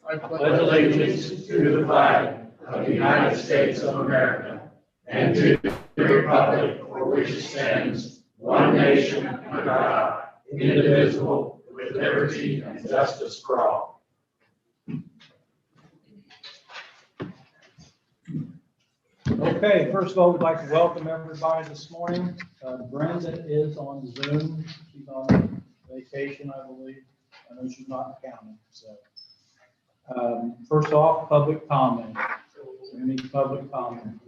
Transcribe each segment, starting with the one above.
I pledge allegiance to the flag of the United States of America and to the republic for which it stands, one nation under God, indivisible, with liberty and justice for all. Okay, first of all, we'd like to welcome everybody this morning. Brenda is on Zoom. She's on vacation, I believe. I know she's not in county, so. First off, public comment. Is there any public comment?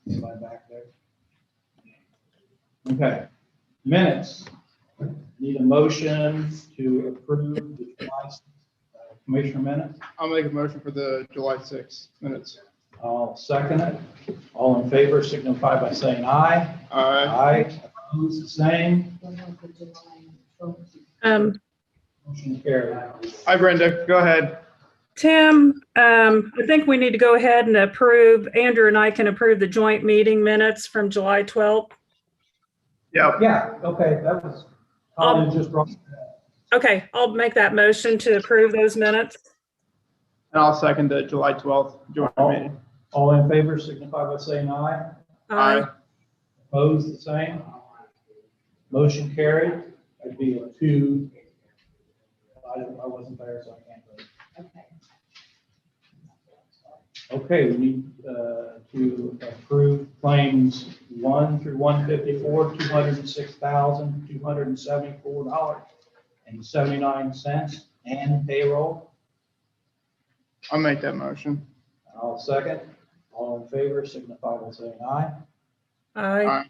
Anybody back there? Okay, minutes. Need a motion to approve the July commissioner minutes. I'll make a motion for the July 6th minutes. I'll second it. All in favor signify by saying aye. Aye. Aye. Opposed, the same. Motion carried. Hi, Brenda. Go ahead. Tim, I think we need to go ahead and approve, Andrew and I can approve the joint meeting minutes from July 12th. Yep. Yeah, okay, that was, Colin just brought that up. Okay, I'll make that motion to approve those minutes. And I'll second the July 12th joint meeting. All in favor signify by saying aye. Aye. Opposed, the same. Motion carried. That'd be a 2. I wasn't there, so I can't vote. Okay, we need to approve claims 1 through 154, $274.79, and payroll. I'll make that motion. I'll second. All in favor signify by saying aye. Aye. Aye.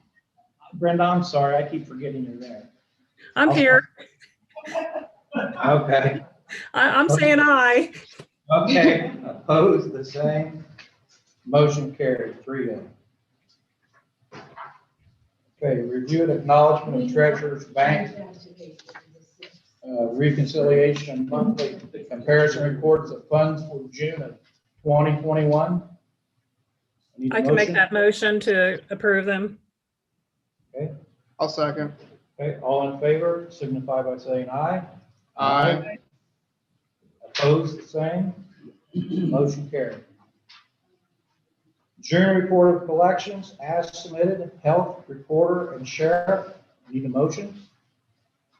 Brenda, I'm sorry, I keep forgetting you're there. I'm here. Okay. I'm saying aye. Okay, opposed, the same. Motion carried, 3-0. Okay, review and acknowledgement of treasurer's bank reconciliation and monthly comparison reports of funds for June of 2021. Need a I can make motion? that motion to approve them. Okay, I'll second. okay, all in favor signify by saying aye. Aye. Opposed, the same. Motion carried. Journal report of collections as submitted, health reporter and sheriff. Need a motion?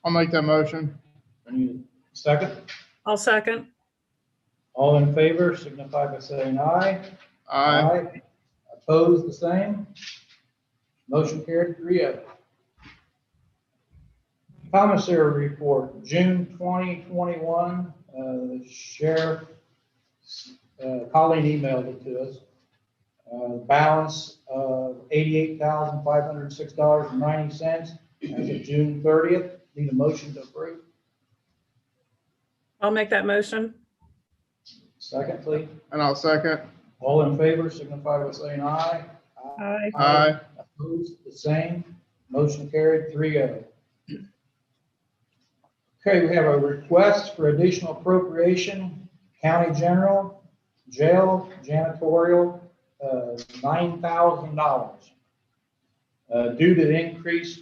I'll make that motion. I need a second. I'll second. All in favor signify by saying aye. Aye. Opposed, the same. Motion carried, 3-0. Commissary report, June 2021. The sheriff, Colleen emailed it to us. Balance of $88,506.90 as of June 30th. Need a motion to approve. I'll make that motion. Second, please. And I'll second. All in favor signify by saying aye. Aye. Aye. Opposed, the same. Motion carried, 3-0. Okay, we have a request for additional appropriation, county general, jail, janitorial, $9,000. Due to the increased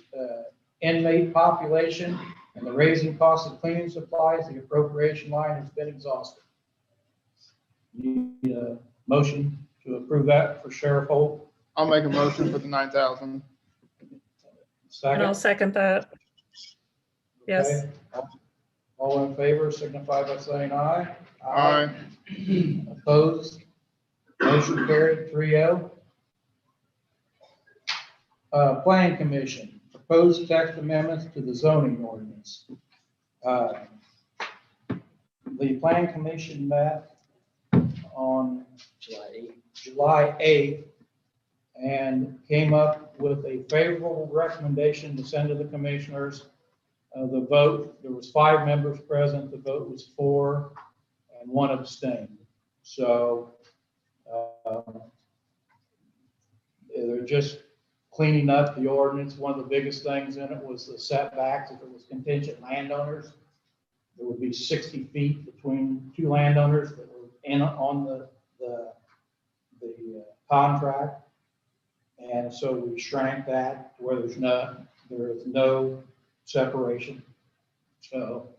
inmate population and the raising cost of cleaning supplies, the appropriation line has been exhausted. Need a motion to approve that for Sheriff Holt. I'll make a motion for the 9,000. And I'll Second. second that. Yes. Okay. All in favor signify by saying aye. Aye. Opposed? Motion carried, 3-0. Planning Commission, proposed text amendments to the zoning ordinance. The Planning Commission met on July 8th and came up with a favorable recommendation to send to the commissioners. The vote, there was 5 members present, the vote was 4 and 1 abstained. So they're just cleaning up the ordinance. One of the biggest things in it was the setbacks. If it was contingent landowners, there would be 60 feet between 2 landowners that were in on the contract. And so we shrank that to where there is no separation. So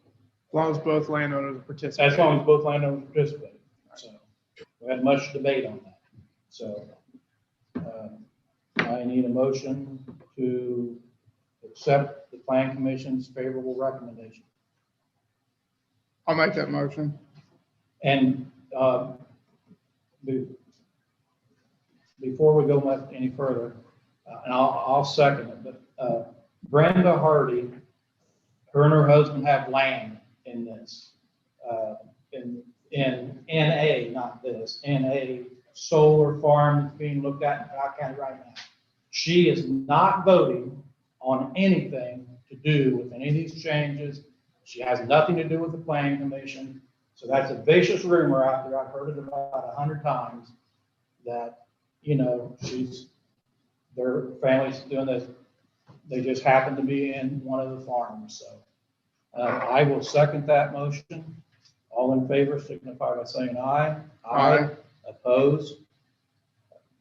As long as both landowners participate. as long as both landowners participate. We had much debate on that. So I need a motion to accept the Plan Commission's favorable recommendation. I'll make that motion. And before we go much any further, and I'll second it, but Brenda Hardy, her and her husband have land in this, in NA, not this, NA solar farm that's being looked at in Powell County right now. She is not voting on anything to do with any of these changes. She has nothing to do with the Planning Commission. So that's a vicious rumor out there. I've heard it about 100 times that, their family's doing this. They just happen to be in one of the farms. So I will second that motion. All in favor signify by saying aye. Aye. Opposed?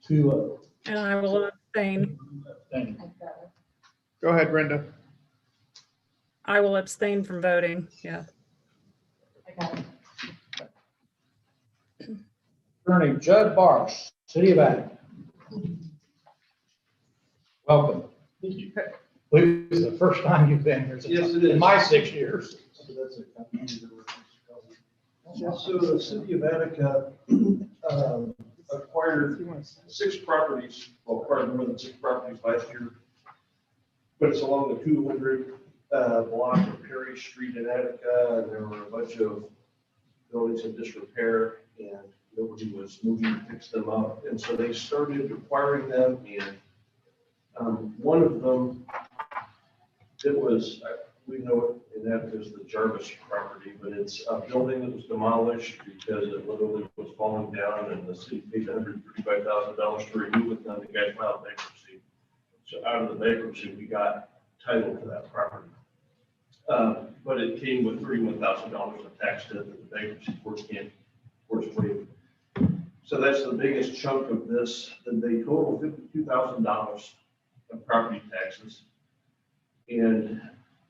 2-0. And I will abstain. Abstaining. Go ahead, Brenda. I will abstain from voting. Yeah. Attorney Judd Barsh, City of Attica. Welcome. Thank you. This is the first time you've been here. Yes, it is. In my 6 years. So the city of Attica acquired 6 properties, well, acquired more than 6 properties last year. But it's along the 200 block of Perry Street in Attica, and there were a bunch of buildings in disrepair, and nobody was moving to fix them up. And so they started acquiring them, and one of them, it was, we know it in Attica as the Jarvis property, but it's a building that was demolished because it literally was falling down, and the city paid $135,000 to remove it, and then the guy filed bankruptcy. So out of the bankruptcy, we got title to that property. But it came with $31,000 of tax debt that the bankruptcy court can't, of course, waive. So that's the biggest chunk of this. Then they total $52,000 of property taxes. And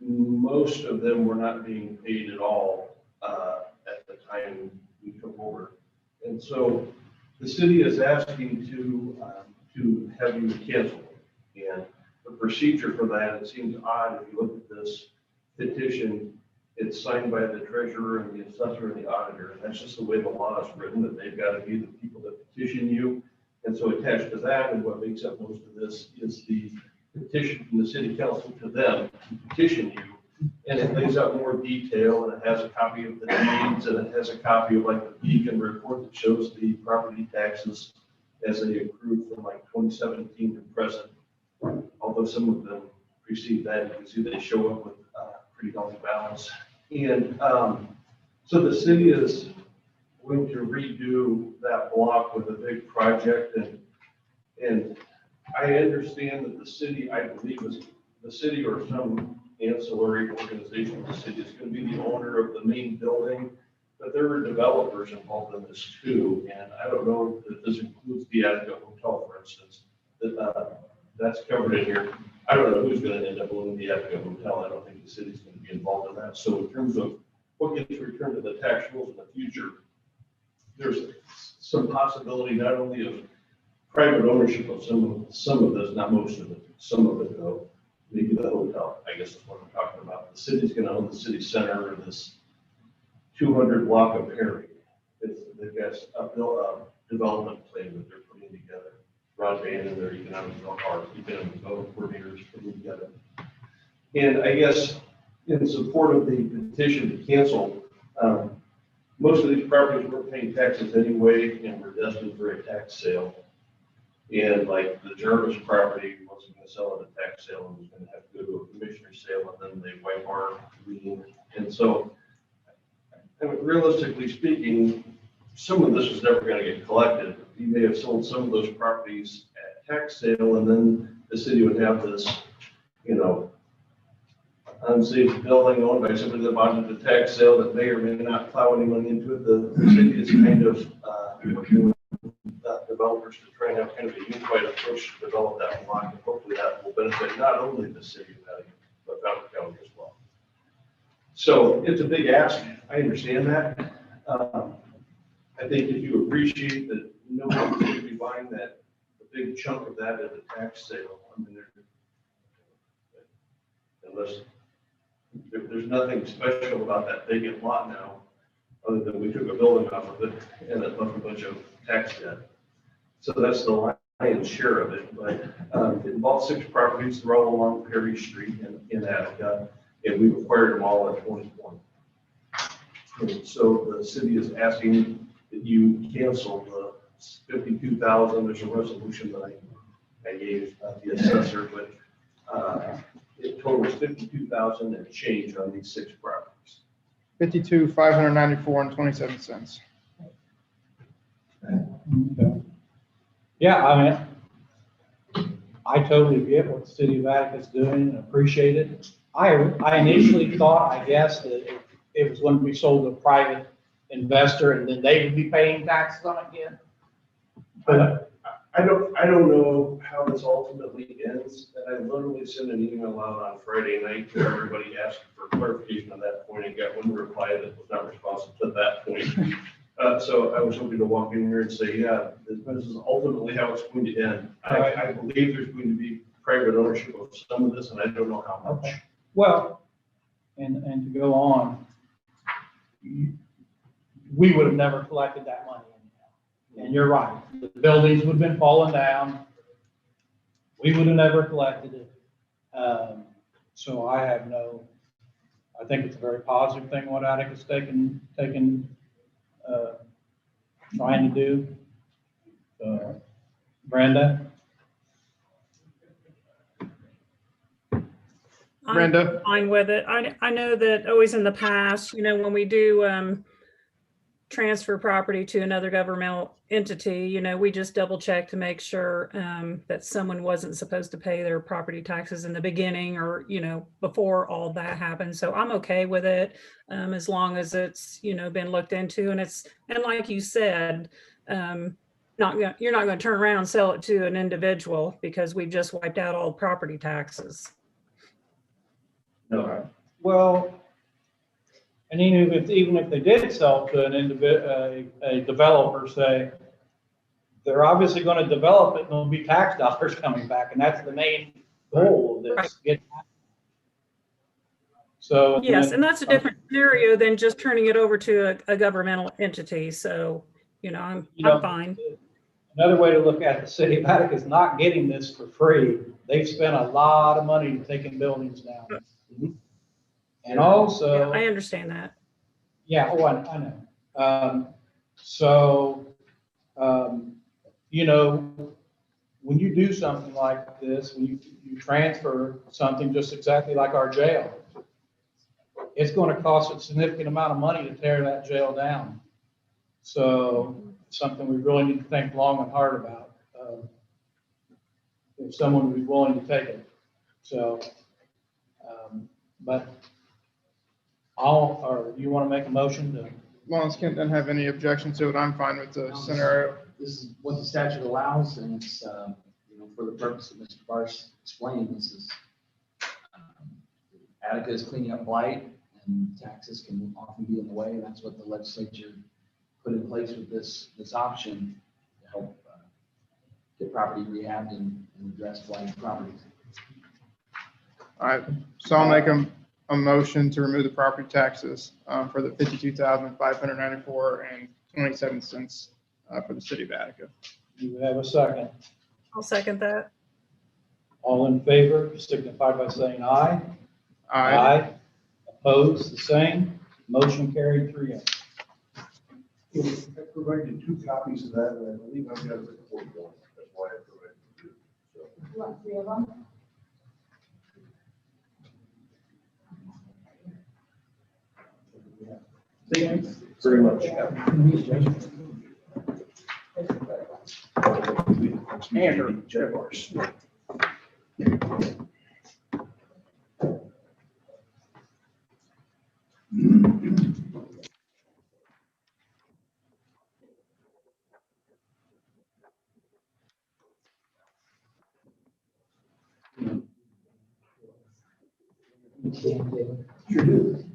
most of them were not being paid at all at the time we took over. And so the city is asking to have you cancel. And the procedure for that, it seems odd if you look at this petition, it's signed by the treasurer and the assessor and the auditor. And that's just the way the law is written, that they've got to be the people that petition you. And so attached to that, and what makes up most of this, is the petition from the city council to them to petition you. And it lays out more detail, and it has a copy of the deeds, and it has a copy of like the Beacon report that shows the property taxes as they accrued from like 2017 to present. Although some of them precede that, you can see they show up with pretty healthy balance. And so the city is going to redo that block with a big project, and I understand that the city, I believe is the city or some ancillary organization of the city is going to be the owner of the main building, but there are developers involved in this too. And I don't know if this includes the Attica Hotel, for instance, that's covered in here. I don't know who's going to end up owning the Attica Hotel. I don't think the city's going to be involved in that. So in terms of what gets returned to the tax rules in the future, there's some possibility not only of private ownership of some of this, not most of it, some of it though, maybe the hotel, I guess is what I'm talking about. The city's going to own the city center of this 200 block of Perry. They've got a development plan that they're putting together. Rod Van and their economic development coordinators putting together. And I guess in support of the petition to cancel, most of these properties weren't paying taxes anyway, and were destined for a tax sale. And like the Jarvis property wasn't going to sell at a tax sale, and was going to have to go to a commissioner's sale, and then they wipe our lien. And so, I mean, realistically speaking, some of this is never going to get collected. You may have sold some of those properties at tax sale, and then the city would have this, unsafe building owned by somebody that bought it at a tax sale that may or may not plow any money into it. The city is kind of working with developers to try and have kind of a unified approach to develop that block, and hopefully that will benefit not only the city of Attica, but Fountain County as well. So it's a big ask. I understand that. I think if you appreciate that nobody's going to be buying that, a big chunk of that at a tax sale, I mean, unless, there's nothing special about that vacant lot now, other than we took a building off of it and it left a bunch of tax debt. So that's the lion's share of it, but it involves 6 properties. They're all along Perry Street in Attica, and we've acquired them all in 2020. And so the city is asking that you cancel the 52,000. There's a resolution that I gave the assessor, but it totals 52,000 and change on these 6 properties. 52,594 and 27 cents. Okay. Yeah, I mean, I totally get what the city of Attica's doing and appreciate it. I initially thought, I guess, that it was going to be sold to a private investor and then they would be paying taxes on it again. But I don't know how this ultimately ends, and I literally sent an email out on Friday night to everybody asking for clarification on that point and got one reply that was not responsive to that point. So I was hoping to walk in here and say, yeah, this is ultimately how it's going to end. I believe there's going to be private ownership of some of this, and I don't know how much. Okay. Well, and to go on, we would have never collected that money. And you're right, the buildings would have been falling down. We would have never collected it. So I think it's a very positive thing what Attica's trying to do. Brenda? Brenda? I'm fine with it. I know that always in the past, when we do transfer property to another governmental entity, we just double check to make sure that someone wasn't supposed to pay their property taxes in the beginning or, before all that happened. So I'm okay with it as long as it's, been looked into and like you said, you're not going to turn around and sell it to an individual because we've just wiped out all property taxes. No, Well, and even if they did sell to a developer, say, they're obviously going to develop it and there'll be tax dollars coming back, and that's the main goal of this. So. Yes, and that's a different scenario than just turning it over to a governmental entity. So, I'm fine. Another way to look at the city of Attica is not getting this for free. They've spent a lot of money taking buildings down. And also. I understand that. Yeah, I know. When you do something like this, when you transfer something just exactly like our jail, it's going to cost a significant amount of money to tear that jail down. So it's something we really need to think long and hard about. If someone would be willing to take it. So, but you want to make a motion to? As long as Kent doesn't have any objection to it, I'm fine with the scenario. This is what the statute allows, and it's, for the purpose that Mr. Barsh explained, this is, Attica is cleaning up blight, and taxes can often be in the way, and that's what the legislature put in place with this option to help get property rehabbed and address blighted properties. All right, so I'll make a motion to remove the property taxes for the 52,594 and 27 cents for the city of Attica. You have a second. I'll second that. All in favor, signify by saying aye. Aye. Opposed, the same. Motion carried 3-0. I provided 2 copies of that, and I believe I've got a report one. That's why I provided 2. So. You want 3 of them? Pretty much, yeah. Andrew, Jaguars. Sure do.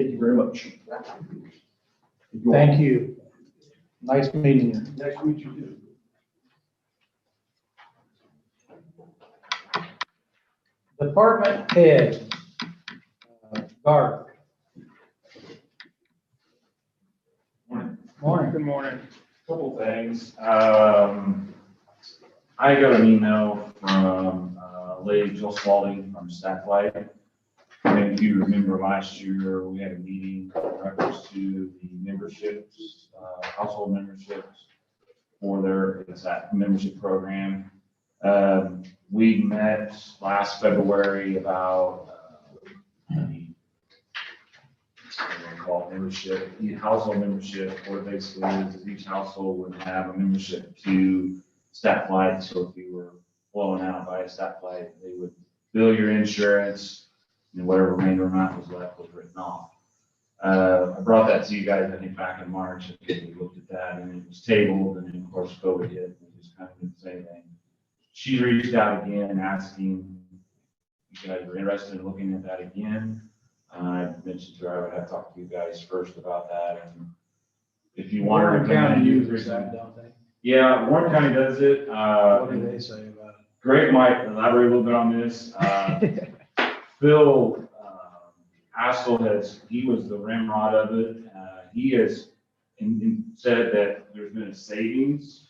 Thank you very much. Thank you. Nice meeting you. Nice to meet you too. Department head, Garth. Morning. Good morning. Couple things. I got an email from Lady Jill Spalding from Staff Light. And if you remember last year, we had a meeting in reference to the memberships, household memberships for that membership program. We met last February about the membership, household membership, or basically is each household would have a membership to Staff Light. So if you were blown out by a Staff Light, they would bill your insurance and whatever remainder amount was left was written off. I brought that to you guys, I think back in March, and we looked at that and it was tabled, and then of course COVID hit, and we just kind of didn't say anything. She reached out again asking if you guys were interested in looking at that again. I mentioned to her I would have to talk to you guys first about that, and if you want to. Warren County uses that, don't they? Yeah, Warren County does it. What do they say about it? Greg might elaborate a little bit on this. Phil Astle he was the ramrod of it. He has said that there's been a savings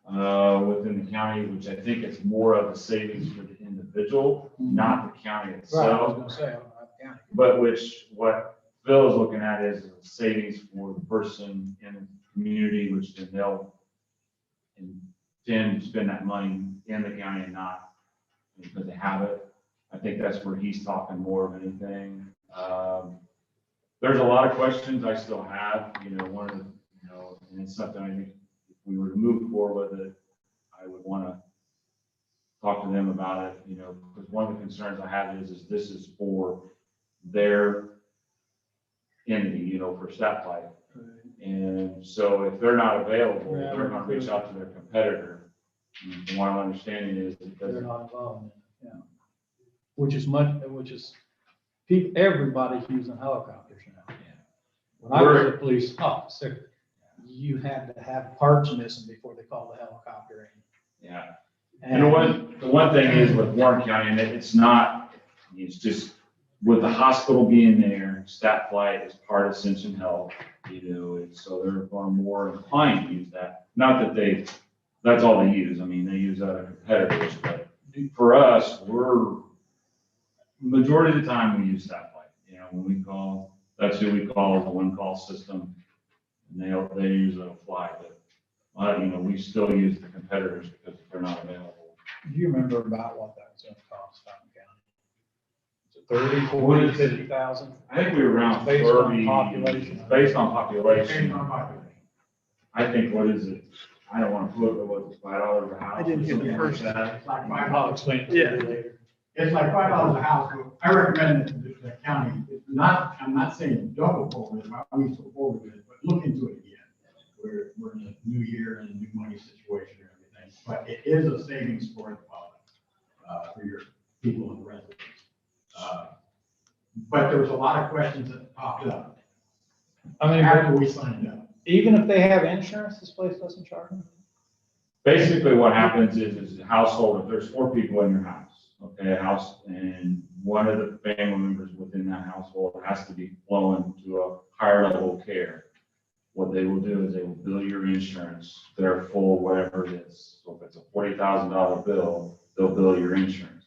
within the county, which I think is more of a savings for the individual, not the county Right, I was itself. gonna say, county. But what Phil is looking at is a savings for the person in the community, which then they'll intend to spend that money in the county and not because they have it. I think that's where he's talking more of anything. There's a lot of questions I still have, one of the, and it's something I think if we were to move forward with it, I would want to talk to them about it, because one of the concerns I have is this is for their entity, for Staff Light. And so if they're not available, Yeah. they're going to reach out to their competitor. And from what I'm understanding is it They're doesn't. not involved in it, yeah. Which is everybody's using helicopters now. When I was a police officer, you had to have parts missing before they called the helicopter in. Yeah. You know what? The one thing is with Warren County, and it's just with the hospital being there, Staff Light is part of Ascension Health, and so they're far more inclined to use that. Not that that's all they use. I mean, they use other competitors, but for us, majority of the time we use Staff Light. When we call, that's who we call, the one call system, and they use a fly, but we still use the competitors because they're not available. Do you remember about what that was gonna cost Fountain County? Is it 30, 40, 50,000? I think we were around Based on 30. population. Based on population. Based on population. I think, what is it? I don't want to put it, what, $5 a house? I didn't hear the or first something like that. It's like I'll $5. explain it to you later. It's like $5 a house. I recommend that the county, I'm not saying don't go forward with it, I always go forward with it, but look into it again. We're in a new year and a new money situation and everything, but it is a savings for the public, for your people and residents. But there was a lot of questions that popped up I mean, after we signed up. even if they have insurance, this place doesn't charge them? Basically, what happens is a household, if there's 4 people in your house, okay, a house, and one of the family members within that household has to be flown to a higher level of care. What they will do is they will bill your insurance, their full, whatever it is. So if it's a $40,000 bill, they'll bill your insurance.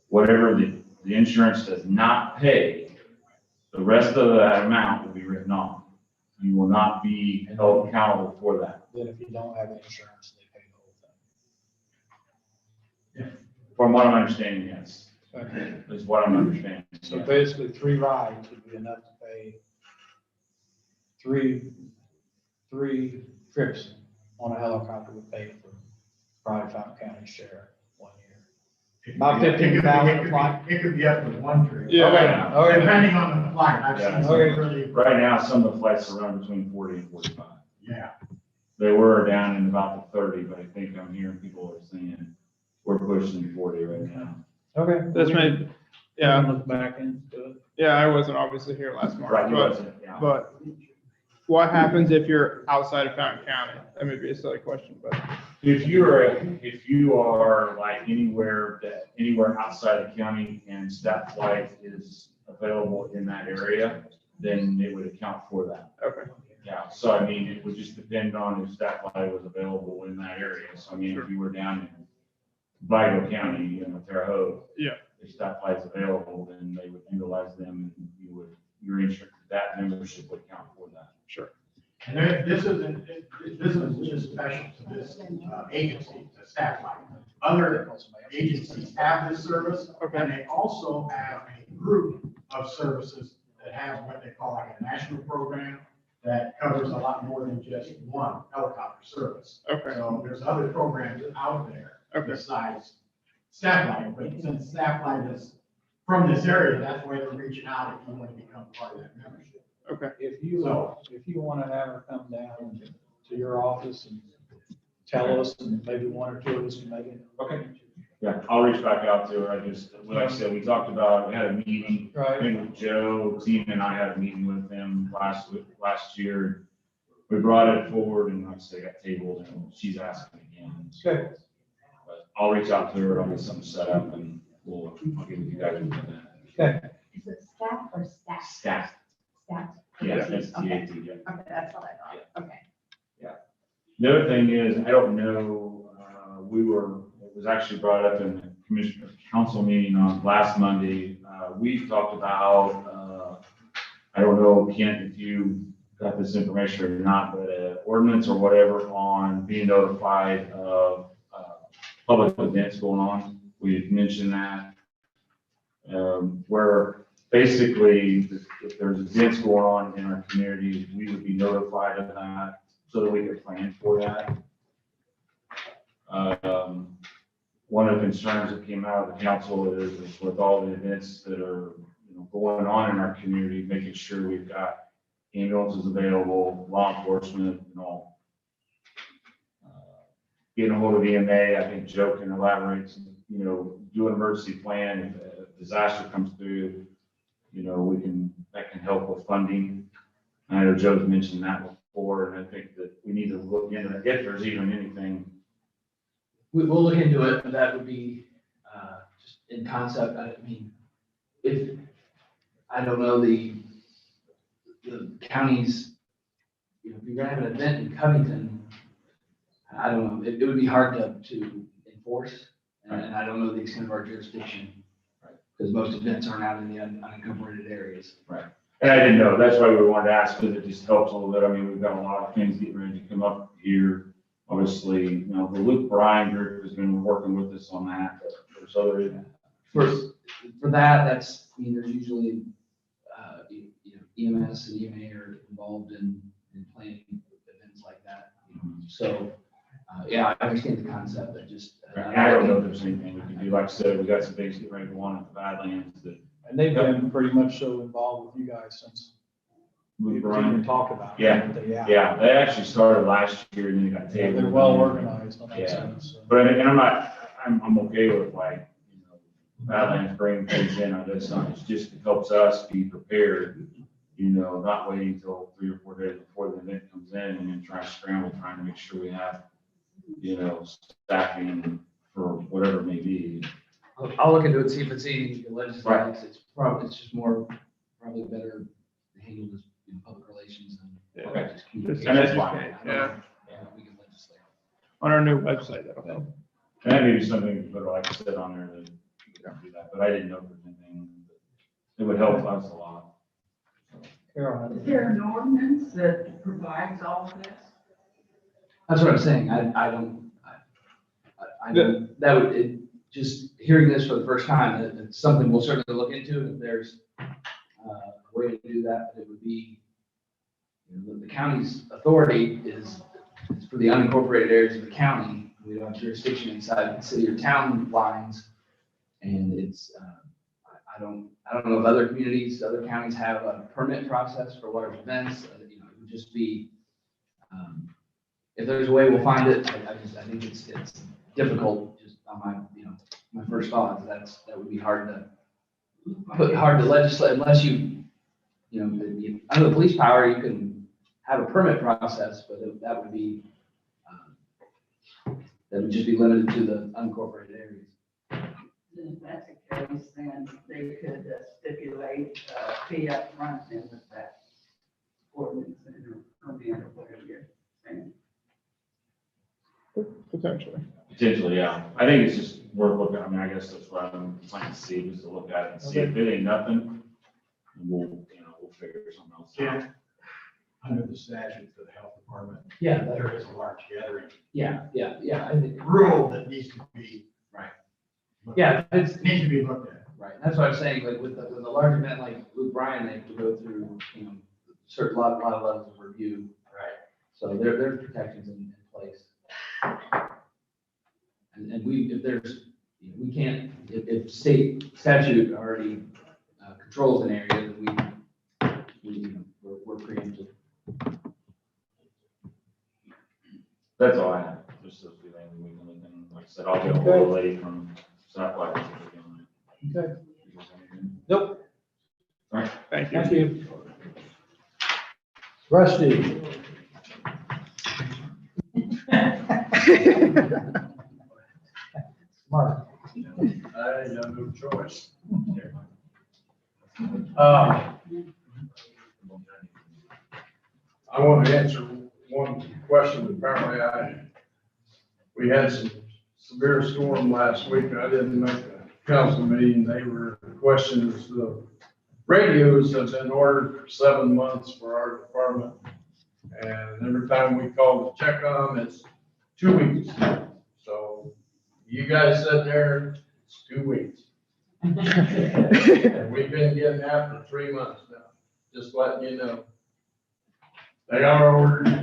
Whatever the insurance does not pay, the rest of that amount will be written off. You will not be held accountable for that. Then if you don't have insurance, they pay the whole From what I'm understanding, yes, thing. is what I'm understanding. So basically, 3 rides would be enough to pay three trips on a helicopter would pay for probably Fountain County share 1 year. About 15,000 a flight? It could be up to 1 trip. Yeah. Okay. Depending on the flight, I've seen some Okay. really, Right now, some of the flights are run between 40 and 45. yeah. They were down in about the 30, but I think I'm hearing people are saying we're pushing 40 right now. Okay. That's made, yeah, Look back into it. Yeah, I wasn't obviously here last March, Right, you but, wasn't, yeah. but what happens if you're outside of Fountain County? That may be a silly question, but, If you are like anywhere outside the county and staff flight is available in that area, then it would account for that. okay, Yeah, so I mean, it would just depend on if staff flight was available in that area. So I mean, if you were down in Vigo County, you know, Terre Haute. Yeah. If staff flight's available, then they would utilize them and your insurance, that membership would count for that. sure. And this isn't just special to this agency, the staff line. Other agencies have this service, Okay. and they also have a group of services that have what they call like a national program that covers a lot more than just one helicopter service. Okay, So there's other programs out there okay, besides staff line, but since staff line is from this area, that's why they're reaching out if you want to become part of that membership. okay. If you want to have her come down to your office and tell us, and maybe one or two of us can make it. Okay. Yeah, I'll reach back out to her. Like I said, we talked about, we had a meeting, I Right. think with Joe, Tina and I had a meeting with them last year. We brought it forward and like I said, got tabled and she's asking again. Okay. But I'll reach out to her, I'll get something set up and I'll get with you guys. with that. Okay. Is it staff or staff? Staff, Staff. yes, that's Okay. TAT, yeah. Okay, that's what I thought. Okay. The other thing is, I don't know, it was actually brought up in the commissioner council meeting on last Monday. We've talked about, I don't know, Kent, if you got this information or not, but ordinance or whatever on being notified of public events going on. We've mentioned that. Where basically, if there's events going on in our community, we would be notified of that so that we could plan for that. One of the concerns that came out of the council is with all the events that are, going on in our community, making sure we've got ambulances available, law enforcement and all. Getting a hold of EMA, I think Joe can elaborate, do an emergency plan. If a disaster comes through, that can help with funding. I know Joe's mentioned that before, and I think that we need to look into that, if there's even anything. We'll look into it, but that would be, just in concept, I mean, if, I don't know, the counties, if you're gonna have an event in Covington, I don't know, it would be hard to enforce, and I don't know the extent of our jurisdiction. Because most events aren't out in the unincorporated areas. And I didn't know, that's why we wanted to ask, because it just helps a little bit. I mean, we've got a lot of things getting ready to come up here. Obviously, the Luke Bryan group has been working with us on that. There's other, For that, that's, I mean, there's usually, EMS and EMA are involved in planning events like that. So, yeah, I understand the concept, but just. I don't know if there's anything we can do. Like I said, we got some things getting ready to go on at the Badlands that And they've been pretty much so involved with you guys since Luke we've Bryan. even talked about it. Yeah. Yeah, they actually started last year and then they got Yeah, tabled. they're well organized on that Yeah. sense. So. But I'm okay with like, Badlands bringing things in. It's just, it helps us be prepared, not waiting until 3 or 4 days before the event comes in and then trying to make sure we have, staffing for whatever it may be. I'll look into it, see if it's anything you can legislate. It's just more, probably better handled as public relations and. Yeah. Okay. just communication. And that's fine. Yeah. We can legislate. On our new website, that'll help. And that may be something to put, like I said, on there that we can do that, but I didn't know if there's anything. It would help us a lot. Carol, Is there an ordinance that provides all of this? That's what I'm saying. I don't, that would, just hearing this for the first time, it's something we'll certainly look into. And if there's a way to do that, but it would be, the county's authority is for the unincorporated areas of the county. We don't have jurisdiction inside the city or town lines. And it's, I don't know if other communities, other counties have a permit process for large events. It would just be, if there's a way, we'll find it. I think it's difficult, just on my first thought, that would be hard to hard to legislate unless you know, under the police power, you can have a permit process, but that would be, that would just be limited to the unincorporated areas. If that's the case, then they could stipulate fee up front in with that ordinance or permit or whatever you're saying. Potentially. Potentially, yeah. I think it's just worth looking, I mean, I guess that's what I'm planning to see, just to look at it and see if it ain't nothing. We'll figure something else out. Yeah. Under the statute for the health department, Yeah, there is a large gathering yeah, I think, rule that needs to be. Right. looked yeah, at. it's, Needs to be looked at. right, that's what I'm saying, like with the large event like Luke Bryan, they have to go through, you know, certain lot of levels of review. Right. So there's protections in place. And we, if there's, we can't, if state statute already controls an area, then we're preempted. That's all I have, just those few things we can look in. Like I said, I'll get a hold of the lady from Southwick. Okay. Nope. Thank you. Thank you. Rusty. Mark. I have no choice. I want to answer one question. Apparently we had some severe storm last week. I didn't make the council meeting. They were questioning the radios have been ordered for 7 months for our department. And every time we call to check on them, it's 2 weeks. So you guys sitting there, it's 2 weeks. And we've been getting that for 3 months now, just letting you know. They are ordered.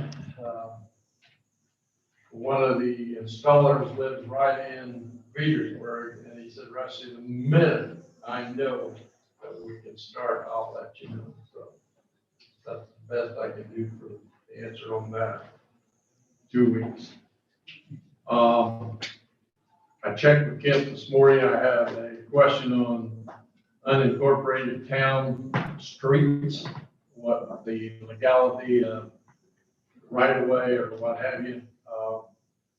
One of the installers lives right in Petersburg, and he said, Rusty, the minute I know that we can start, I'll let you know. So that's the best I can do for the answer on that. 2 weeks. I checked with Kent this morning. I have a question on unincorporated town streets, what the legality of right of way or what have you.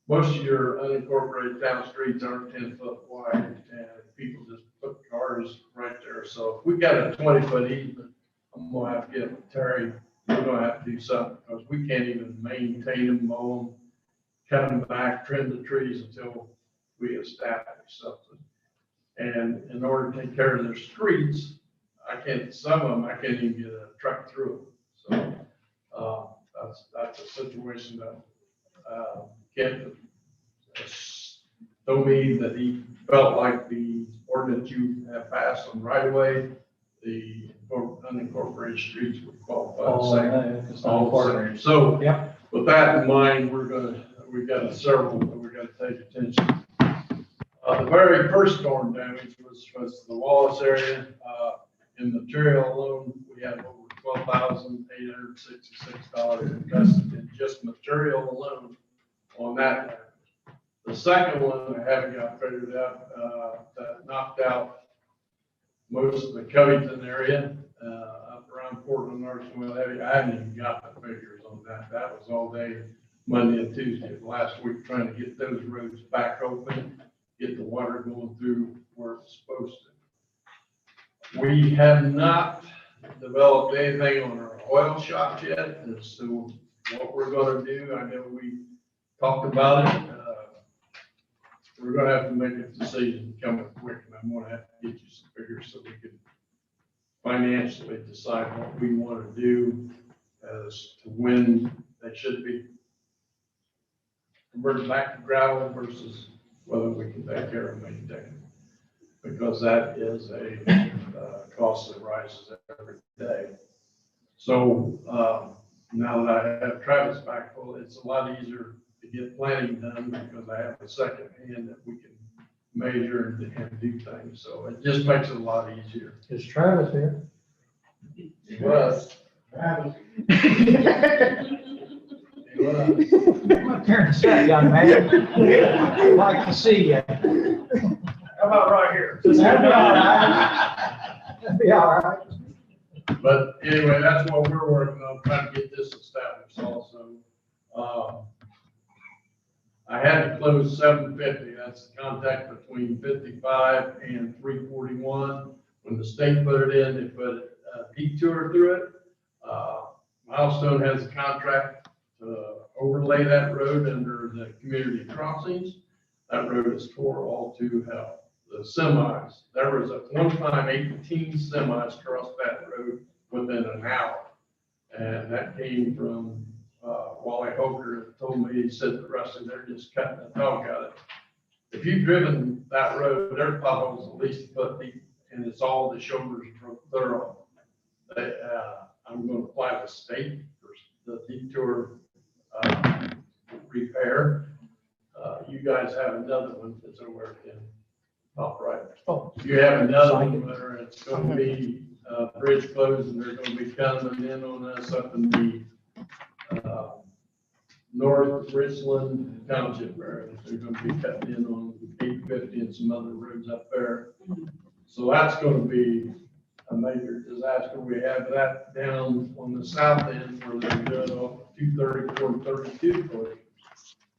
Most of your unincorporated town streets aren't 10 foot wide, and people just put cars right there. So if we got a 20-foot easement, I'm gonna have to get with Terry. We're gonna have to do something because we can't even maintain them, mow them, cut them back, trim the trees until we establish something. And in order to take care of their streets, some of them, I can't even get a truck through them. So that's a situation that Kent told me that he felt like the ordinance you have passed on right away, the unincorporated streets would qualify the same. So Yeah. with that in mind, we've got several that we're gonna take attention. The very first storm damage was the Wallace area. In material alone, we have over $12,866 invested in just material alone on that. The second one I haven't got figured out, that knocked out most of the Covington area, up around Portland, Arsenal area. I haven't even got the figures on that. That was all day, Monday and Tuesday of last week, trying to get those roads back open, get the water going through where it's supposed to. We have not developed anything on our oil shop yet as to what we're gonna do. I know we talked about it. We're gonna have to make a decision coming quick, and I'm gonna have to get you some figures so we can financially decide what we wanna do as to when they should be converted back to gravel versus whether we can take care of and maintain. Because that is a cost that rises every day. So now that I have Travis back, well, it's a lot easier to get planning done because I have a second hand that we can measure and do things. So it just makes it a lot easier. Is Travis here? He was. Travis. He was. Come up here and sit, young man. I'd like to see you. How about right here? That'd be all right. be all right. But anyway, that's what we're working on, trying to get this established also. I had to close 750, that's the contact between 55 and 341. When the state put it in, they put a detour through it. Milestone has a contract to overlay that road under the community crossings. That road is tore all to hell. The semis, there was at one time 18 semis crossed that road within an hour. And that came from Wally Hoker told me, he said the rest of they're just cutting the dog out of it. If you've driven that road, there's potholes at least a foot deep, and it's all the shoulders from thorough. I'm going to apply to state for the detour repair. You guys have another one that's over in top right. Oh. You have another one where it's going to be bridge closed, and they're going to be coming in on us up in the North Richland Township area. They're going to be cutting in on 850 and some other roads up there. So that's going to be a major disaster. We have that down on the south end where they're doing off 234 and 32 closures.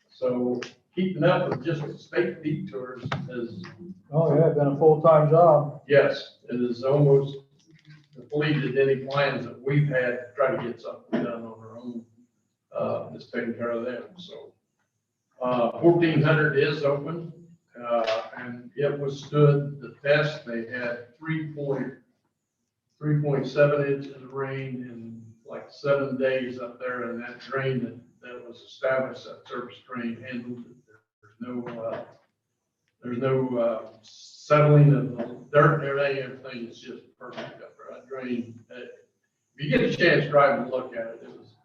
So keeping up with just the state detours is, Oh, yeah, been a full-time job. yes, it is almost depleted any plans that we've had to try to get something done on our own. Just taking care of them. So 1400 is open, and it withstood the test. They had 3.7 inches of rain in like 7 days up there, and that drain that was established, that surface drain handled it. There's no settling of the dirt and everything is just perfect up there. That drain, if you get a chance, drive and look at it, it was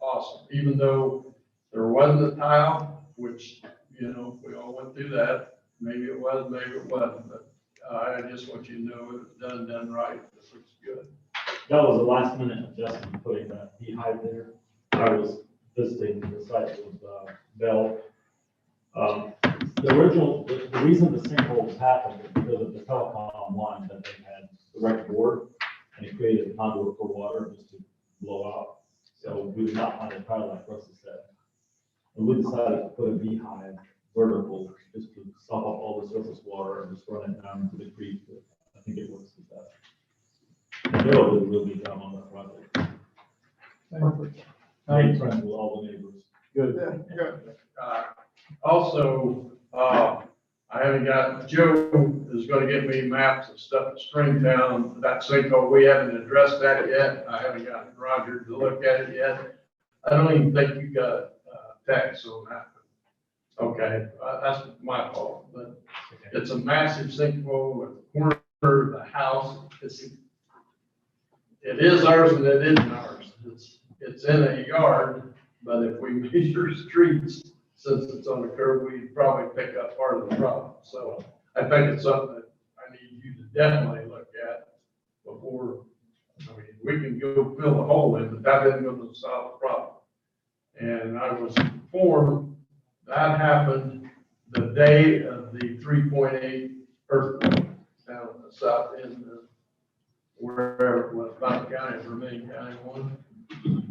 awesome. Even though there wasn't a tile, which, you know, we all went through that. Maybe it was, maybe it wasn't, but I just want you to know it was done right. This looks good. That was a last minute adjustment, putting that beehive there. I was visiting the site with Bell. The reason the sinkholes happened is because of the telecom line that they had the right board, and it created a conduit for water just to blow out. So we did not find a tile like Russ said. And we decided to put a beehive vertical just to stop up all the surface water and just run it down into the creek. I think it works with that. And Bill did a really good job on that project. Perfect. Great friend with all the neighbors. Good. Yeah, good. Also, I haven't got, Joe is gonna give me maps and stuff at Springtown, that sinkhole, we haven't addressed that yet. I haven't gotten Roger to look at it yet. I don't even think you got a text on that. Okay, that's my fault, but it's a massive sinkhole at the corner of the house. It is ours and it isn't ours. It's in a yard, but if we measure streets, since it's on the curb, we'd probably pick up part of the problem. So I think it's something that I need you to definitely look at before, I mean, we can go fill the hole in, but that isn't going to solve the problem. And I was informed that happened the day of the 3.8 earthquake down at the south end of wherever it was, Fountain County, Vermillion County one.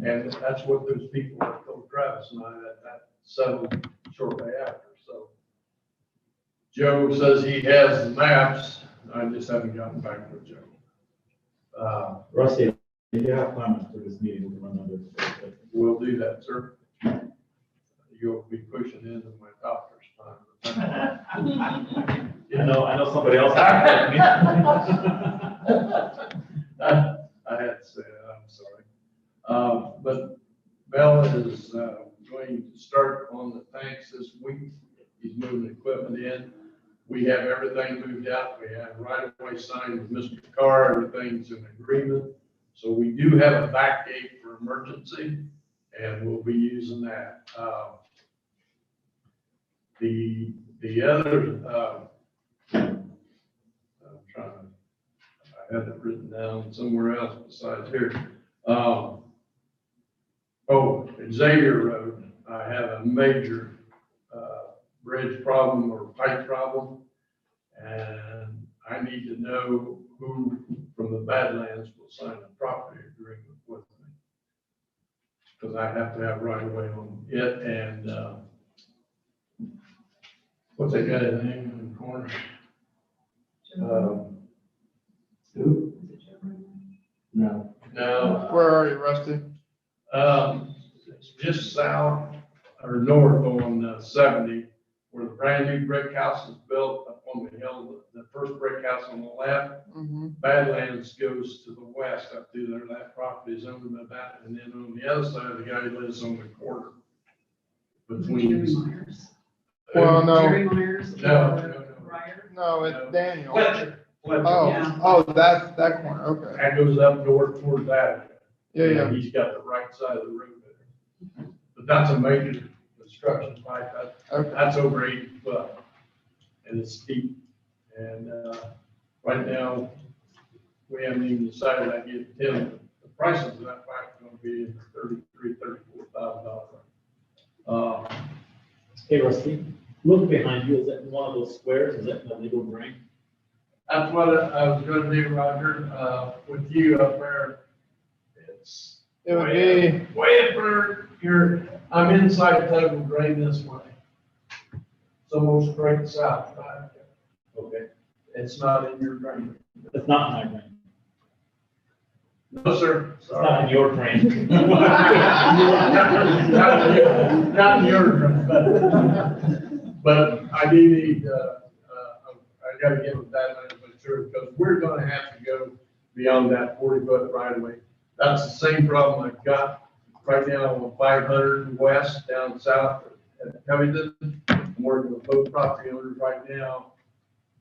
And that's what those people have told Travis and I, that settled shortly after. So Joe says he has the maps. I just haven't gotten back with Joe. Rusty, if you have comments for this meeting, we can run under this. We'll do that, sir. You'll be pushing into my doctor's time. I know somebody else. I had to say that, I'm sorry. But Bell is going to start on the tanks this week. He's moving equipment in. We have everything moved out. We have right-of-way signed with Mr. Carr. Everything's in agreement. So we do have a back gate for emergency, and we'll be using that. The other, I'm trying to, I had it written down somewhere else besides here. Xavier Road, I have a major bridge problem or pipe problem, and I need to know who from the Badlands will sign a property agreement with me. Because I have to have right of way on it and, what's that guy's name in the corner? Who? No. No, Where are you, Rusty? it's just south or north on 70, where the brand new brick house is built up on the hill, the first brick house on the left. Mm-hmm. Badlands goes to the west up through there, that property is owned by that, and then on the other side, the guy lives on the corner. Jerry Between. Myers. Well, no. Jerry Myers. No, or no, no. Ryder. No, it's Daniel. Fletcher. Oh, Yeah. oh, that corner, okay. That goes up north toward that. Yeah, yeah. He's got the right side of the road there. But that's a major construction site, Okay. that's over 80 foot, and it's steep. And, right now, we haven't even decided I get Tim, the prices of that pipe are gonna be in the $34,000. Hey Rusty, look behind you, is that one of those squares, is that the legal drain? That's what I was gonna do, Roger, with you up there. It would be, Way up there, I'm inside Tug and Drain this way. It's almost straight south, right? Okay. It's not in your drain. It's not in my drain, No, sir. it's not in your drain. Not in your drain, but I do need, I gotta get with that, but sure, because we're gonna have to go beyond that 40-foot right of way. That's the same problem I've got right now on 500 west down south at Covington. I'm working with both property owners right now.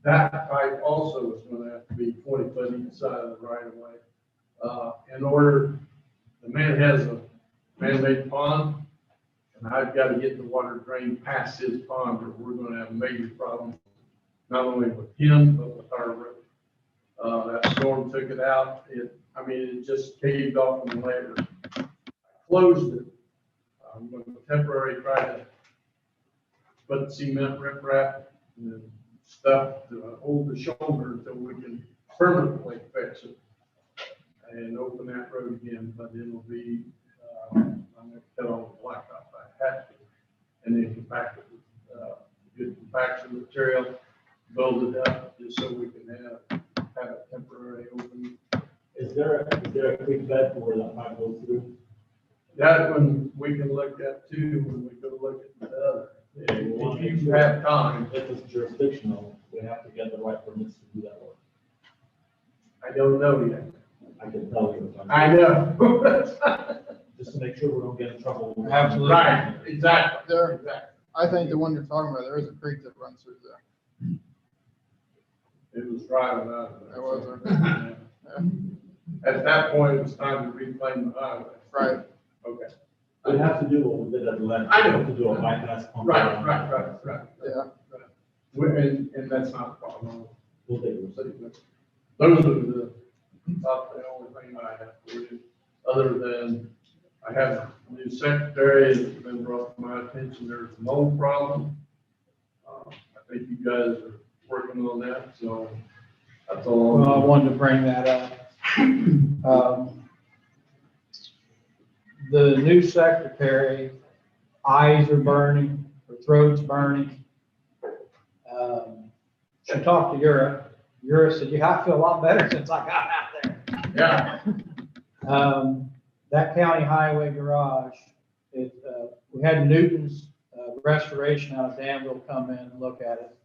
That pipe also is gonna have to be 40 foot each side of the right of way. In order, the man has a man-made pond, and I've got to get the water drain past his pond, or we're gonna have a major problem, not only with him, but with our road. That storm took it out, it just caved off in the layer. I closed it. I'm going to temporarily try to put cement riprap and stuff to hold the shoulder until we can permanently fix it and open that road again, but it'll be, I'm gonna cut all the blacktop I have to, and then compact it with, good compaction material, build it up just so we can have a temporary opening. Is there a creek bed where that pipe goes through? That one we can look at too when we go look at the other. If you have time, If it's jurisdictional, we have to get the right permits to do that work. I don't know yet. I can tell you. if I'm- I know. Just to make sure we don't get in trouble. Absolutely. Right, exactly. There- Exactly. I think the one you're talking about, there is a creek that runs through there. It was driving out of there. It was, Yeah. At that point, it was time to reclaim the highway. Right. Okay. We have to do what we did at the last. I know. We have to do a bypass. pump Right. Yeah. And that's not a problem. We'll take it. Those are about the only thing I have for you, other than I have a new secretary that's been brought to my attention, there's a mold problem. I think you guys are working on that, so that's all. Well, I wanted to bring that up. The new secretary, eyes are burning, her throat's burning. She talked to Yura. Yura said, yeah, I feel a lot better since I got out there. Yeah. That county highway garage, we had Newton's Restoration out of Danville come in and look at it.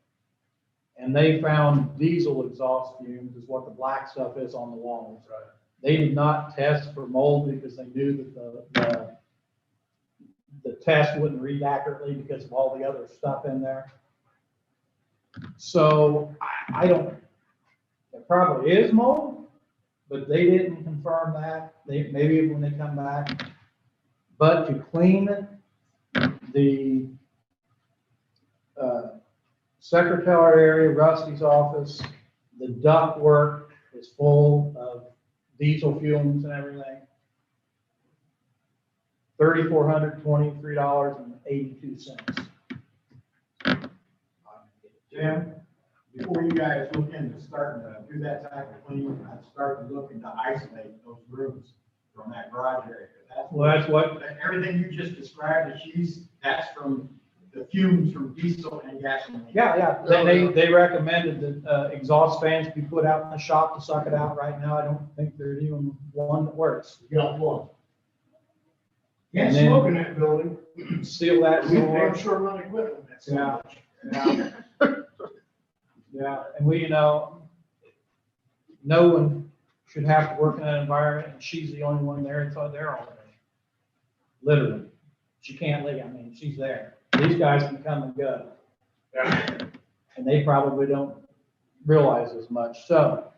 And they found diesel exhaust fumes is what the black stuff is on the walls. Right. They did not test for mold because they knew that the test wouldn't read accurately because of all the other stuff in there. So I don't, it probably is mold, but they didn't confirm that. Maybe when they come back. But to clean it, the secretary area, Rusty's office, the duct work is full of diesel fumes and everything. $3,423.82. Jim, before you guys look into starting to do that type of cleaning, I'd start looking to isolate those rooms from that garage area. Well, that's what, Everything you just described, that's from the fumes from diesel and gasoline. yeah, they recommended that exhaust fans be put out in the shop to suck it out. Right now, I don't think there's even one that works. You got one. Can't And then- smoke in that building. Seal that We door. damn sure run equipment. That's so Yeah. much. Yeah, and we, no one should have to work in that environment, and she's the only one there, it's all there all day. Literally. She can't leave, I mean, she's there. These guys can come and go. And they probably don't realize as much, so.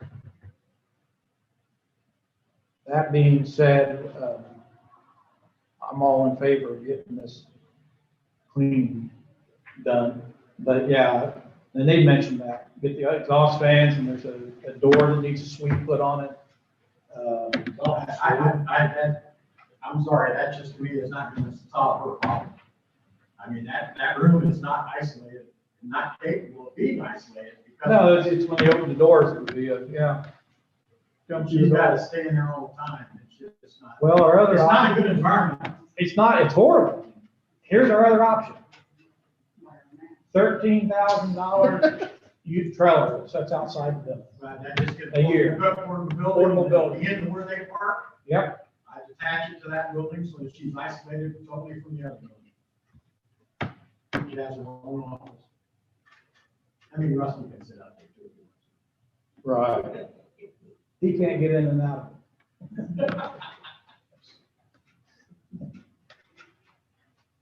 That being said, I'm all in favor of getting this cleaning done, but yeah, and they mentioned that, get the exhaust fans, and there's a door that needs a sweep put on it. I'm sorry, that just to me is not going to solve her problem. I mean, that room is not isolated, not capable of being isolated because. No, it's when they open the doors, it would be, yeah. Jump through She's the got to door. stay in there all the time. It's just not. Well, our other It's not a option, good environment. it's not, it's horrible. Here's our other option. $13,000 youth trailer that sits outside the building. Right, that just gets. A year. Portable Portable building, building. at the end of where they park, Yep, I attach it to that building so that she's isolated totally from the other building. She has her own office. I mean, Russell can sit out there too. right. He can't get in and out.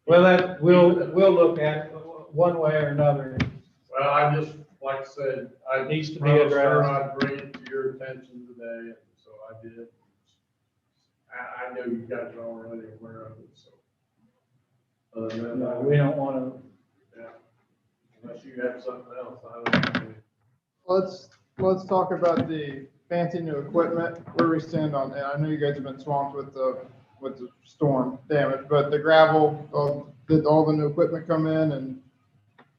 Well, we'll look at it one way or another. Well, I just, like I said, I It needs to be promised her addressed. I'd bring it to your attention today, and so I did. I know you guys are already aware of it, so. Other than No, that, we don't want to, yeah. Unless you have something else, I don't know. Let's talk about the fancy new equipment, where we stand on that. I know you guys have been swamped with the storm damage, but the gravel, did all the new equipment come in and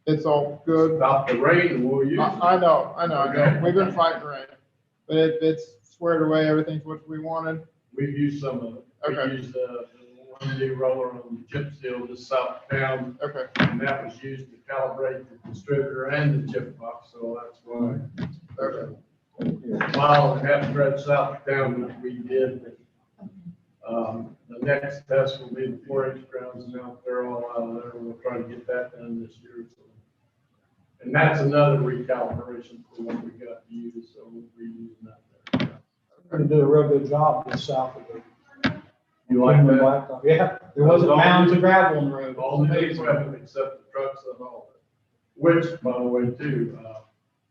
it's all good? About the rain, will you? I know. Okay. We've been fighting rain, but it's squared away. Everything's what we wanted. We've used some of it. Okay. We used one new roller on the chip seal just south of town, Okay. and that was used to calibrate the distributor and the chip box, so that's why. Okay. Mile and a half stretch south of town, which we did. The next test will be the 4-H grounds and out there, all out of there. We'll try to get that done this year. So. And that's another recalibration for what we got to use, so we'll be using that there. we're going to do a real good job this south of the. You like that? Blacktop. Yeah, there wasn't mounds of gravel on the road. All the equipment except the trucks and all of it. Which, by the way, too,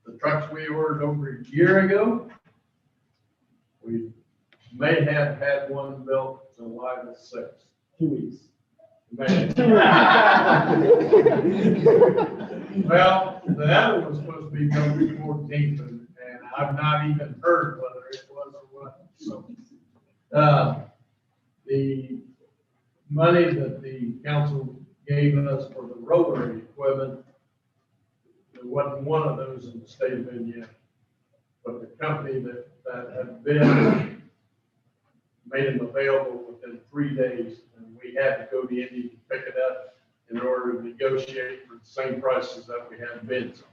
the trucks we ordered over a year ago, we may have had one built July the 6th. 2 weeks. May. Well, the other was supposed to be built the 14th, and I've not even heard whether it was or what. So, the money that the council gave us for the rotary equipment, there wasn't one of those in the state of Indiana. But the company that had been made them available within 3 days, and we had to go to Indy to pick it up in order to negotiate for the same prices that we had bids on,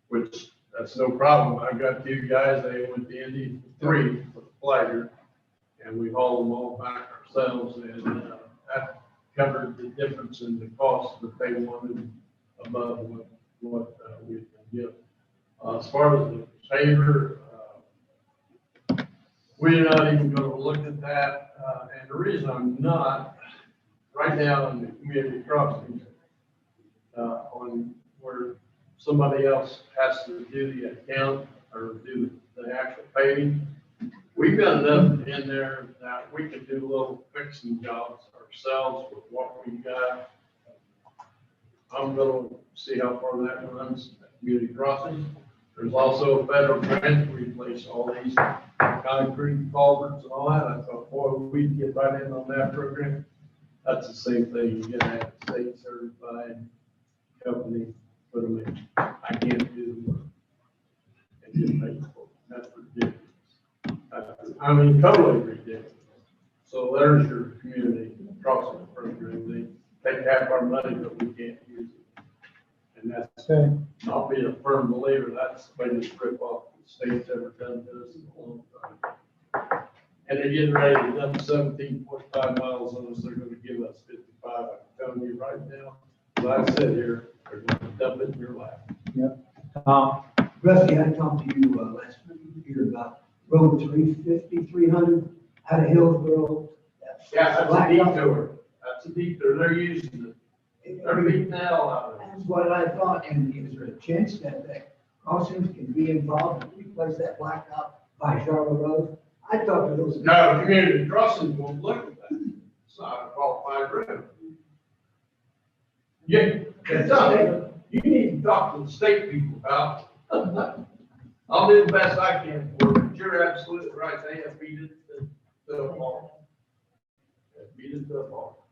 which that's no problem. I got 2 guys, they went to Indy for 3 for the flagger, and we hauled them all back ourselves, and that covered the difference in the cost that they wanted above what we can give. As far as the paver, we're not even going to look at that, and the reason I'm not, right now in the community crossings, on where somebody else has to do the account or do the actual paving, we've got enough in there that we can do little fixing jobs ourselves with what we got. I'm gonna see how far that runs at community crossings. There's also a federal grant to replace all these concrete culverts and all that. I thought, boy, we'd get right in on that program. That's the same thing. You gotta have a state certified company put them in. I can't do the work. get paid for it. That's ridiculous. I mean, totally ridiculous. So there's your community crossing program. They take half our money, but we can't use it. And that's, Okay. I'll be a firm believer, that's the biggest rip off the state's ever done to us in a long time. And they're getting ready to dump 17.5 miles on us, they're gonna give us 55, I'm telling you right now. As I sit here, they're gonna dump it in your lap. Rusty, I talked to you last year about Road 350, 300, out of Hillsborough. Yeah, that's a Blacktop. detour, that's a detour, they're using it, they're beating the hell out of it. That's what I thought, and is there a chance that crossings can be involved and replace that blacktop by Charlotte Road? I thought that those. No, community crossings won't look at that, it's not a qualified road. Yeah, it's something you need to talk to the state people about. I'll do the best I can for you, but you're absolutely right, they have beat it to a fall. Beat it to a fall.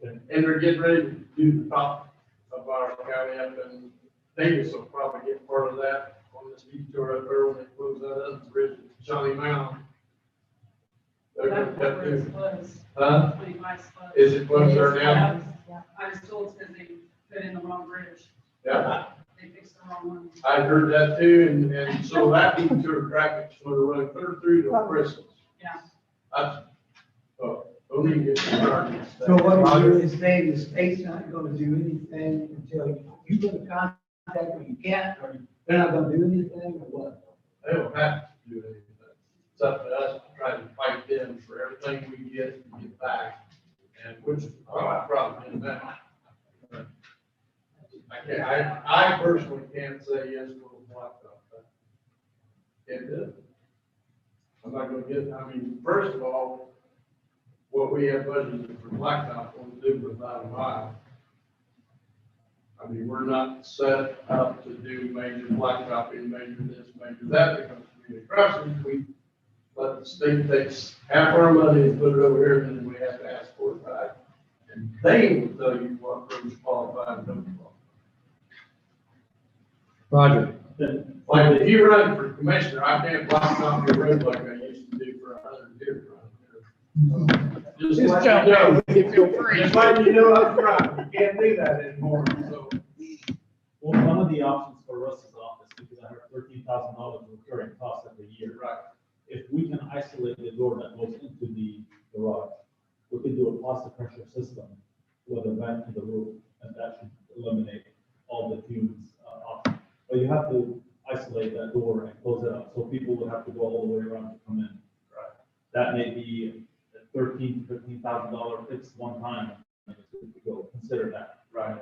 And they're getting ready to do the top of our county up in Davis will probably get part of that on this detour up there when they close that up, bridge at Johnny Mound. They're gonna cut through. Huh? Is it closed there now? I was told because they put in the wrong bridge. Yeah. They fixed the wrong one. I heard that too, and so that detour traffic's gonna run clear through to Christmas. Yeah. That's, don't even get started. So what is your saying, the state's not gonna do anything until you're gonna contact them, you can't, or they're not gonna do anything, or what? They don't have to do anything. It's up to us to try to fight them for everything we get and get back. And which, I probably in that. I personally can't say yes to a blacktop. Can't do it. I'm not gonna get, I mean, first of all, what we have budgeted for blacktop won't do without a mile. I mean, we're not set up to do major blacktopping, major this, major that, because community crossings, we let the state takes half our money and put it over here, and then we have to ask for it back. And they will tell you what roads qualify and don't qualify. Roger. Like, if you run for commissioner, I can't blacktop your road like I used to do for 100 years around here. Just let you know, you feel free. Just letting you know up front, you can't do that anymore, so. Well, one of the options for Russ's office, because I heard $13,000 recurring costs every year. Right. If we can isolate the door that goes into the garage, we could do a plastic pressure system with a vent to the roof, and that should eliminate all the fumes off. But you have to isolate that door and close it up, so people would have to go all the way around to come in. Right. That may be a $15,000 fix one time, and go consider that. Right.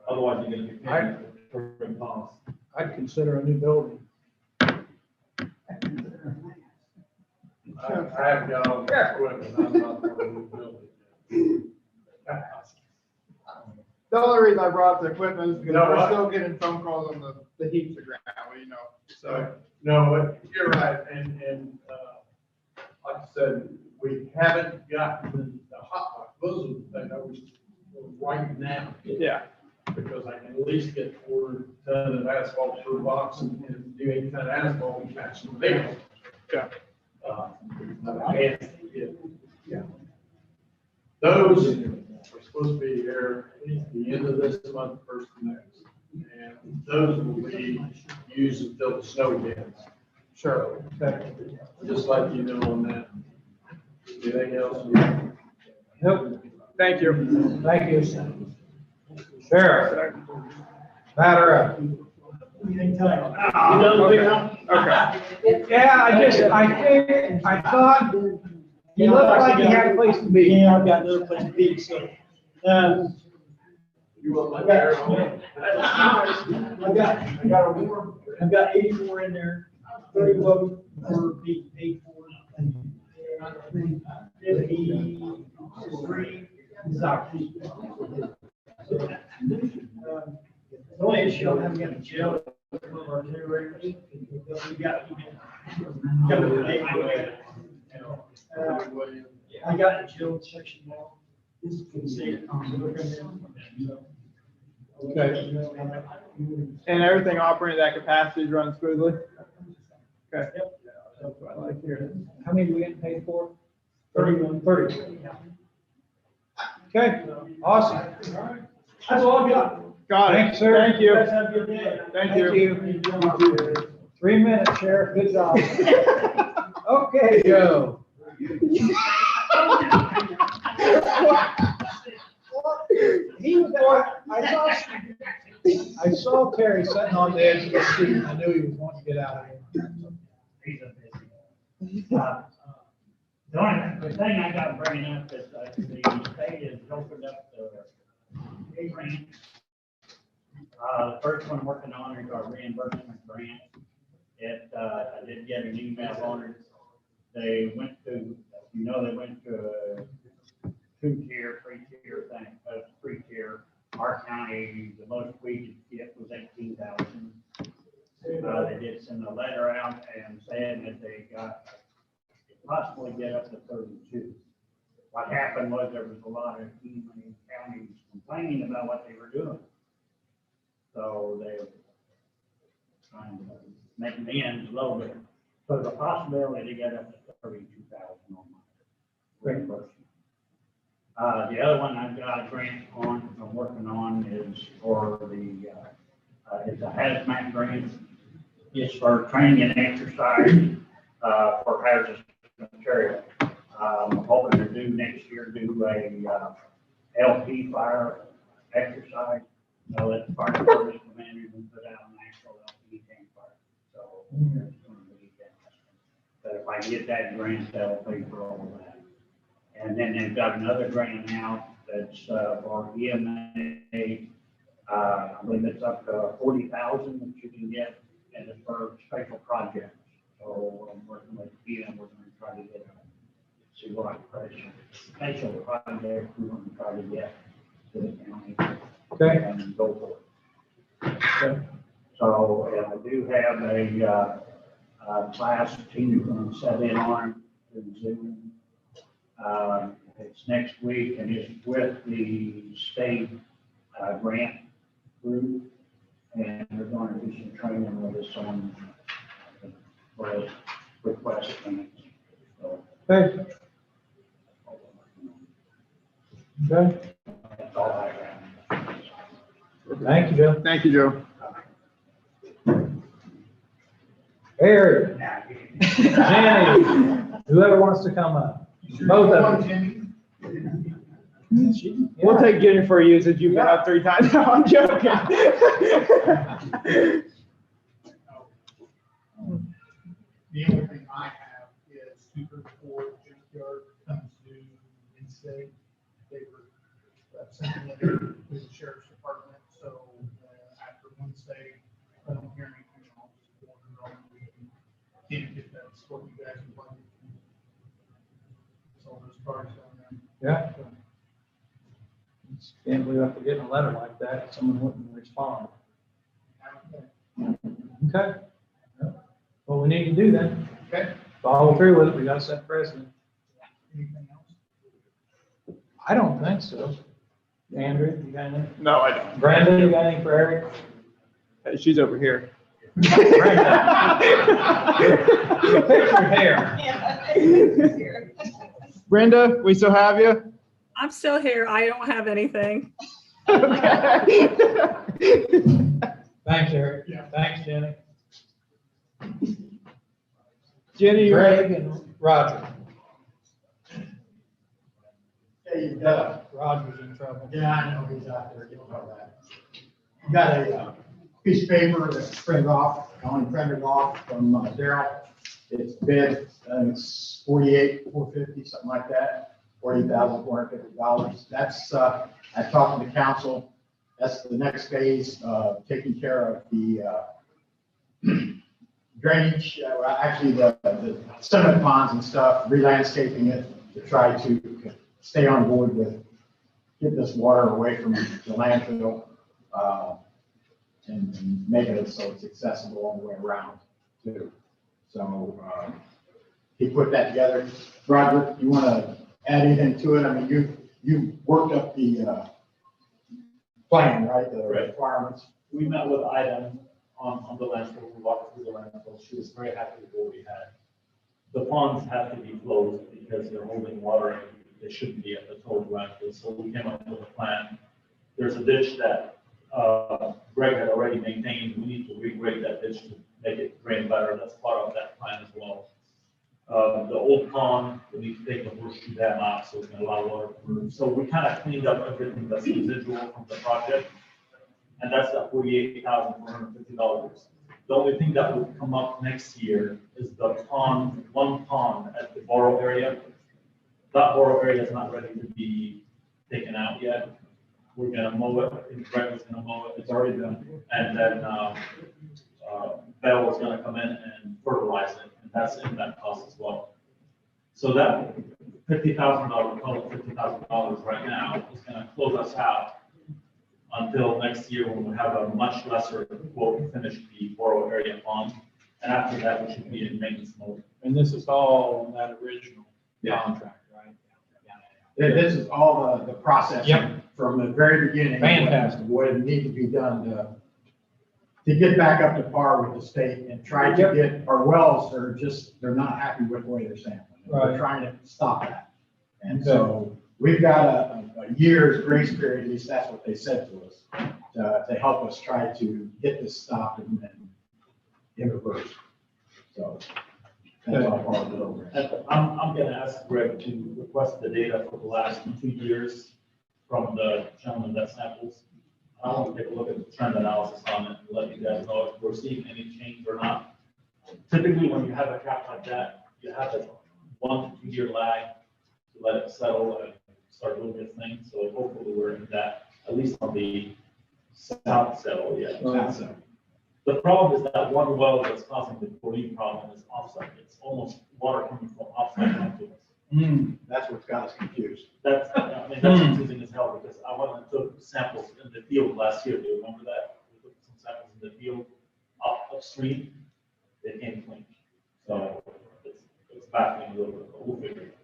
Otherwise, you're gonna be paying for recurring costs. I'd consider a new building. I have got all the equipment, I'm not going to build it. The only reason I brought up the equipment is because You know we're what? still getting phone calls on the heaps of gravel, you know, so. No, but you're right, and, like I said, we haven't gotten the hot box, those are the things I was right now. Yeah. Because I can at least get 4 ton of asphalt per box and do 8 ton asphalt and catch some big. Yeah. Yeah. Those are supposed to be here at the end of this month, first of next. And those will be used until the snow gets. Sure. Just like you know on that. Anything else? Yep. Thank you. Thank you. Sheriff. Matter up. Okay. Yeah, I thought he looked like he had a place to be. Yeah, I've got another place to be, so, You want my I hair got, on? I've got 84 in there, 30 of them were being paid for. 53 is our fee. The only issue I'm having in jail is one of our generators. We got I got a jail section now. This can say it. Okay. And everything operating at that capacity is running smoothly? Okay. That's what I like here. How many do we get paid for? 30. Okay, awesome. That's all I got. Got it. Thanks, sir. Thank you. Guys have a good day. Thank you. 3 minutes, Sheriff, good job. Okay, Joe. He was, I saw Terry sitting on the edge of the street, and I knew he was wanting to get out of here. The only thing I got bringing up is the state has opened up the grant. The first one I'm working on is our reimbursement grant. I did get an email on it. They went to, they went to a 2-tier, 3-tier thing, 3-tier. Our county, the most we could get was 18,000. They did send a letter out and saying that they got possibly get up to 32. What happened was there was a lot of counties complaining about what they were doing. So they were trying to make amends a little bit. So there's a possibility to get up to 32,000 on my reimbursement. The other one I've got a grant on, I'm working on is for the, it's a hazmat grant. It's for training and exercise for hazardous material. I'm hoping to do next year, do a LP fire exercise. So that the fire service commanders can put out an actual LP campfire. So it's going to be that. But if I get that grant, that'll pay for all of that. And then they've got another grant now that's for EMA. I believe it's up to 40,000 that you can get, and it's for special projects. So I'm working with them. We're going to try to get see what special project we want to try to get to the county. Okay. And go for it. Okay. So I do have a class the team is going to set in on through Zoom. It's next week and it's with the state grant group, and they're going to do some training with us on for request grants. So, Okay. Okay. that's all I have. Thank you, Joe. Thank you, Joe. Harry, Jenny, whoever wants to come up. Both of them. We'll take Jennifer usage. You've been up 3 times now. I'm joking. The only thing I have is 234 junkyard comes due Wednesday. They were sending it to the sheriff's department, so after Wednesday, I don't hear anything else. We can't get that, what you guys would like. So those cars on there. Yeah. Can't believe after getting a letter like that, someone wouldn't respond. Okay. What we need to do then, Okay. follow through with it. We got to set precedent. Anything else? I don't think so. Andrew, you got anything? No, I don't. Brandon, you got anything for Eric? Hey, she's over here. Brandon. Fix your hair. Brenda, we still have you? I'm still here. I don't have anything. Okay. Thanks, Eric. Yeah. Thanks, Jenny. Jenny, you're Greg and Roger. Hey, Roger's in trouble. yeah, I know he's out there doing all that. Got a piece of paper that's printed off, only printed off from Daryl. It's bid, it's 48,450, something like that, $40,450. That's, I talked to the council. That's the next phase, taking care of the drainage, actually the sediment ponds and stuff, re-landscaping it to try to stay on board with, get this water away from the landfill, and make it so it's accessible all the way around too. So, he put that together. Roger, you want to add anything to it? I mean, you worked up the plan, right, the Right. requirements. We met with Ida on the landfill, we walked through the landfill, she was very happy with what we had. The ponds have to be closed because they're holding water, and they shouldn't be at the total landfill, so we came up with a plan. There's a ditch that, Greg had already maintained, we need to regrade that ditch to make it drain better, that's part of that plan as well. The old pond, we need to take the horseshoe dam out, so we can allow water to move, so we kind of cleaned up everything that's residual from the project. And that's at $48,450. The only thing that would come up next year is the pond, one pond at the borough area. That borough area is not ready to be taken out yet. We're gonna mow it, I think Greg was gonna mow it, it's already done. And then, Bell was gonna come in and fertilize it, and that's in that cost as well. So that $50,000, call it $50,000 right now, is gonna close us out until next year when we have a much lesser quote to finish the borough area pond. And after that, we should be in maintenance mode. And this is all on that original contract, right? This is all the process Yep. from the very beginning. Fantastic. What it needs to be done to get back up to par with the state and try to get, our wells are just, they're not happy with the way they're sampling. We're Right. trying to stop that. And so we've got a year's grace period, at least that's what they said to us, to help us try to get this stopped and in reverse. So that's all part of it over. I'm gonna ask Greg to request the data for the last 2 years from the gentleman that samples. I want to take a look at the trend analysis on it and let you guys know if we're seeing any change or not. Typically, when you have a cap like that, you have a 1 to 2 year lag to let it settle and start doing its thing. So hopefully we're in that, at least on the south settle, yeah. Right. The problem is that one well that's causing the chlorine problem is offsite. It's almost water coming from offsite onto us. That's what's got us confused. That's, I mean, that's confusing as hell because I went and took samples in the field last year. Do you remember that? We took some samples in the field upstream. They came clean. So it's baffling a little bit, but we'll figure it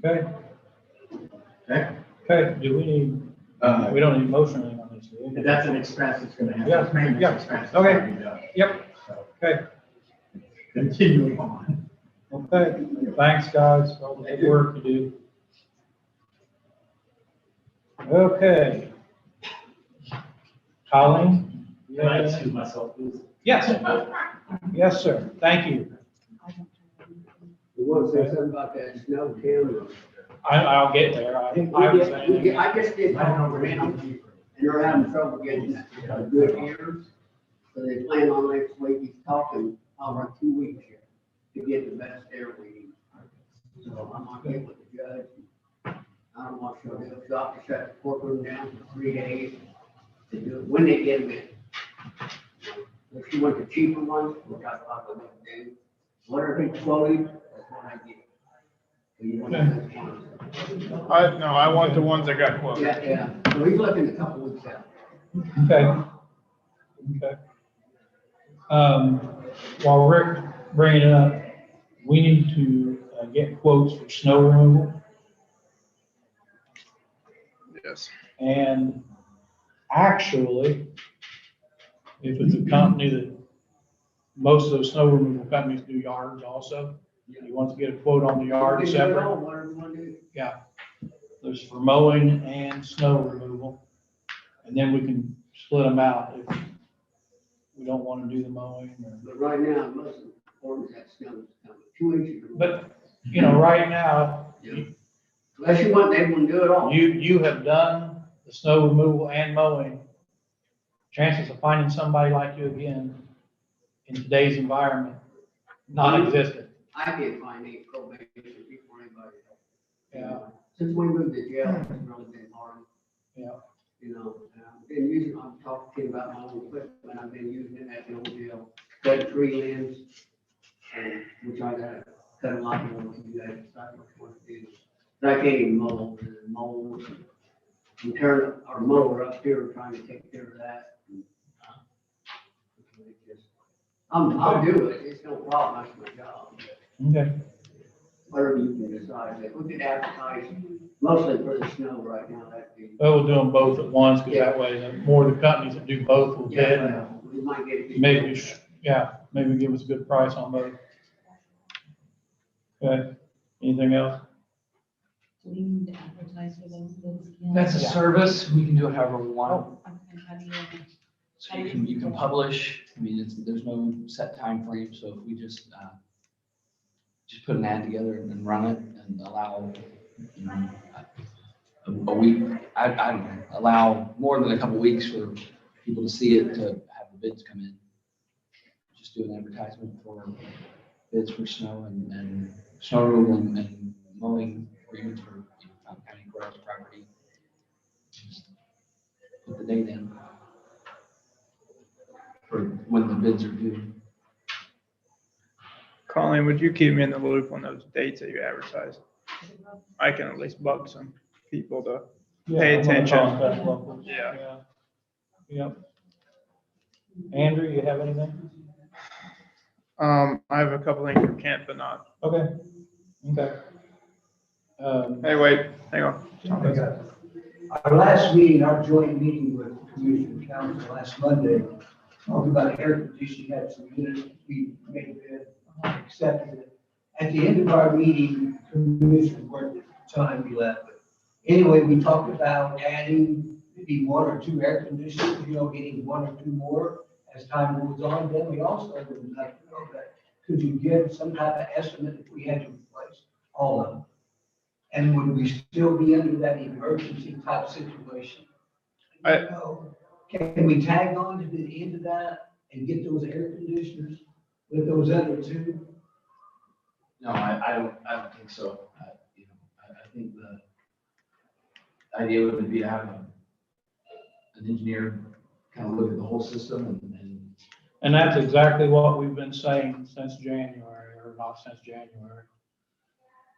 out. Okay. Okay, do we need, we don't need motion on this, do we? That's an expense that's gonna have, Yeah, that's maintenance yeah. expense. Okay. that's gotta be done. Yep. So, Okay, continuing on. okay, thanks, guys, all the good work you do. Okay. Colleen? you Can I have anything? excuse myself, please? Yes, yes, sir, thank you. You want to say something about that snow camera? I'll get there. I was saying. I just did, I don't know where and they're having trouble getting good ears. So they plan on next week, he's talking, about 2 weeks here to get the best air we need. So I'm not getting with the judge. I don't want to show them, so I have to shut the courtroom down for 3 days to do it when they get them in. If she went to cheaper ones, which I thought they would do, whatever he quoted, that's what I get. So you want to- I want the ones that got quoted. Yeah, yeah, so he's looking a couple weeks out. Okay. Okay. While Rick bringing it up, we need to get quotes for snow removal. Yes. And actually, if it's a company that, most of those snow removal companies do yards also. You want to get a quote on the yard separate? Whatever you want to do. Yeah. There's for mowing and snow removal. And then we can split them out if we don't want to do the mowing or. But right now, most of the farms have snow coming, 2 inches. But, you know, right now, Unless you want, they wouldn't do it all. you have done the snow removal and mowing. Chances of finding somebody like you again in today's environment, non-existent. I can't find any probation before anybody else. Yeah. Since we moved to jail, it's really been hard. Yeah. You know, I've been using, I'm talking to you about my own equipment, I've been using it at the old jail, cut tree limbs, and, which I gotta cut a lot more to you guys decide which one to do. But I can't even mow, the moles, and turn our mower up here, trying to take care of that. I'll do it, it's no problem, that's my job. Okay. Whatever you can decide, like, we could advertise Mostly for the snow right now, that'd be. Well, we'll do them both at once, because that way, the more the companies that do both will bid, and Yeah, we might get. maybe, maybe give us a good price on both. Okay, anything else? Do we need to advertise for those bids again? That's a Yeah. service, we can do it however we want. Okay, how do you? So you can publish, I mean, there's no set time frame. So if we just put an ad together and run it and allow, you know, a week, I don't know, allow more than a couple weeks for people to see it, to have the bids come in. Just do an advertisement for bids for snow and snow removal and mowing agreements for, you know, Fountain County Courthouse property. Just put the date in for when the bids are due. Colleen, would you keep me in the loop on those dates that you advertise? I can at least bug some people to pay Yeah, I'm gonna attention. contact locals. Yeah. Yep. Andrew, you have anything? I have a couple things for Kent, but not. Okay. Okay. Hey, wait, hang on. Our last meeting, our joint meeting with Commissioner Council last Monday, talked about air conditioning, had some units, we made bid, accepted it. At the end of our meeting, Commissioner worked the time we left. But anyway, we talked about adding maybe 1 or 2 air conditioners, getting 1 or 2 more as time moves on. Then we also would like to know that, could you give some type of estimate if we had to replace all of them? And would we still be under that emergency type situation? Can we tag on to the end of that and get those air conditioners with those other 2? No, I don't think so. I think the idea would be to have an engineer kind of look at the whole system And that's exactly what we've been saying since January, or not since January.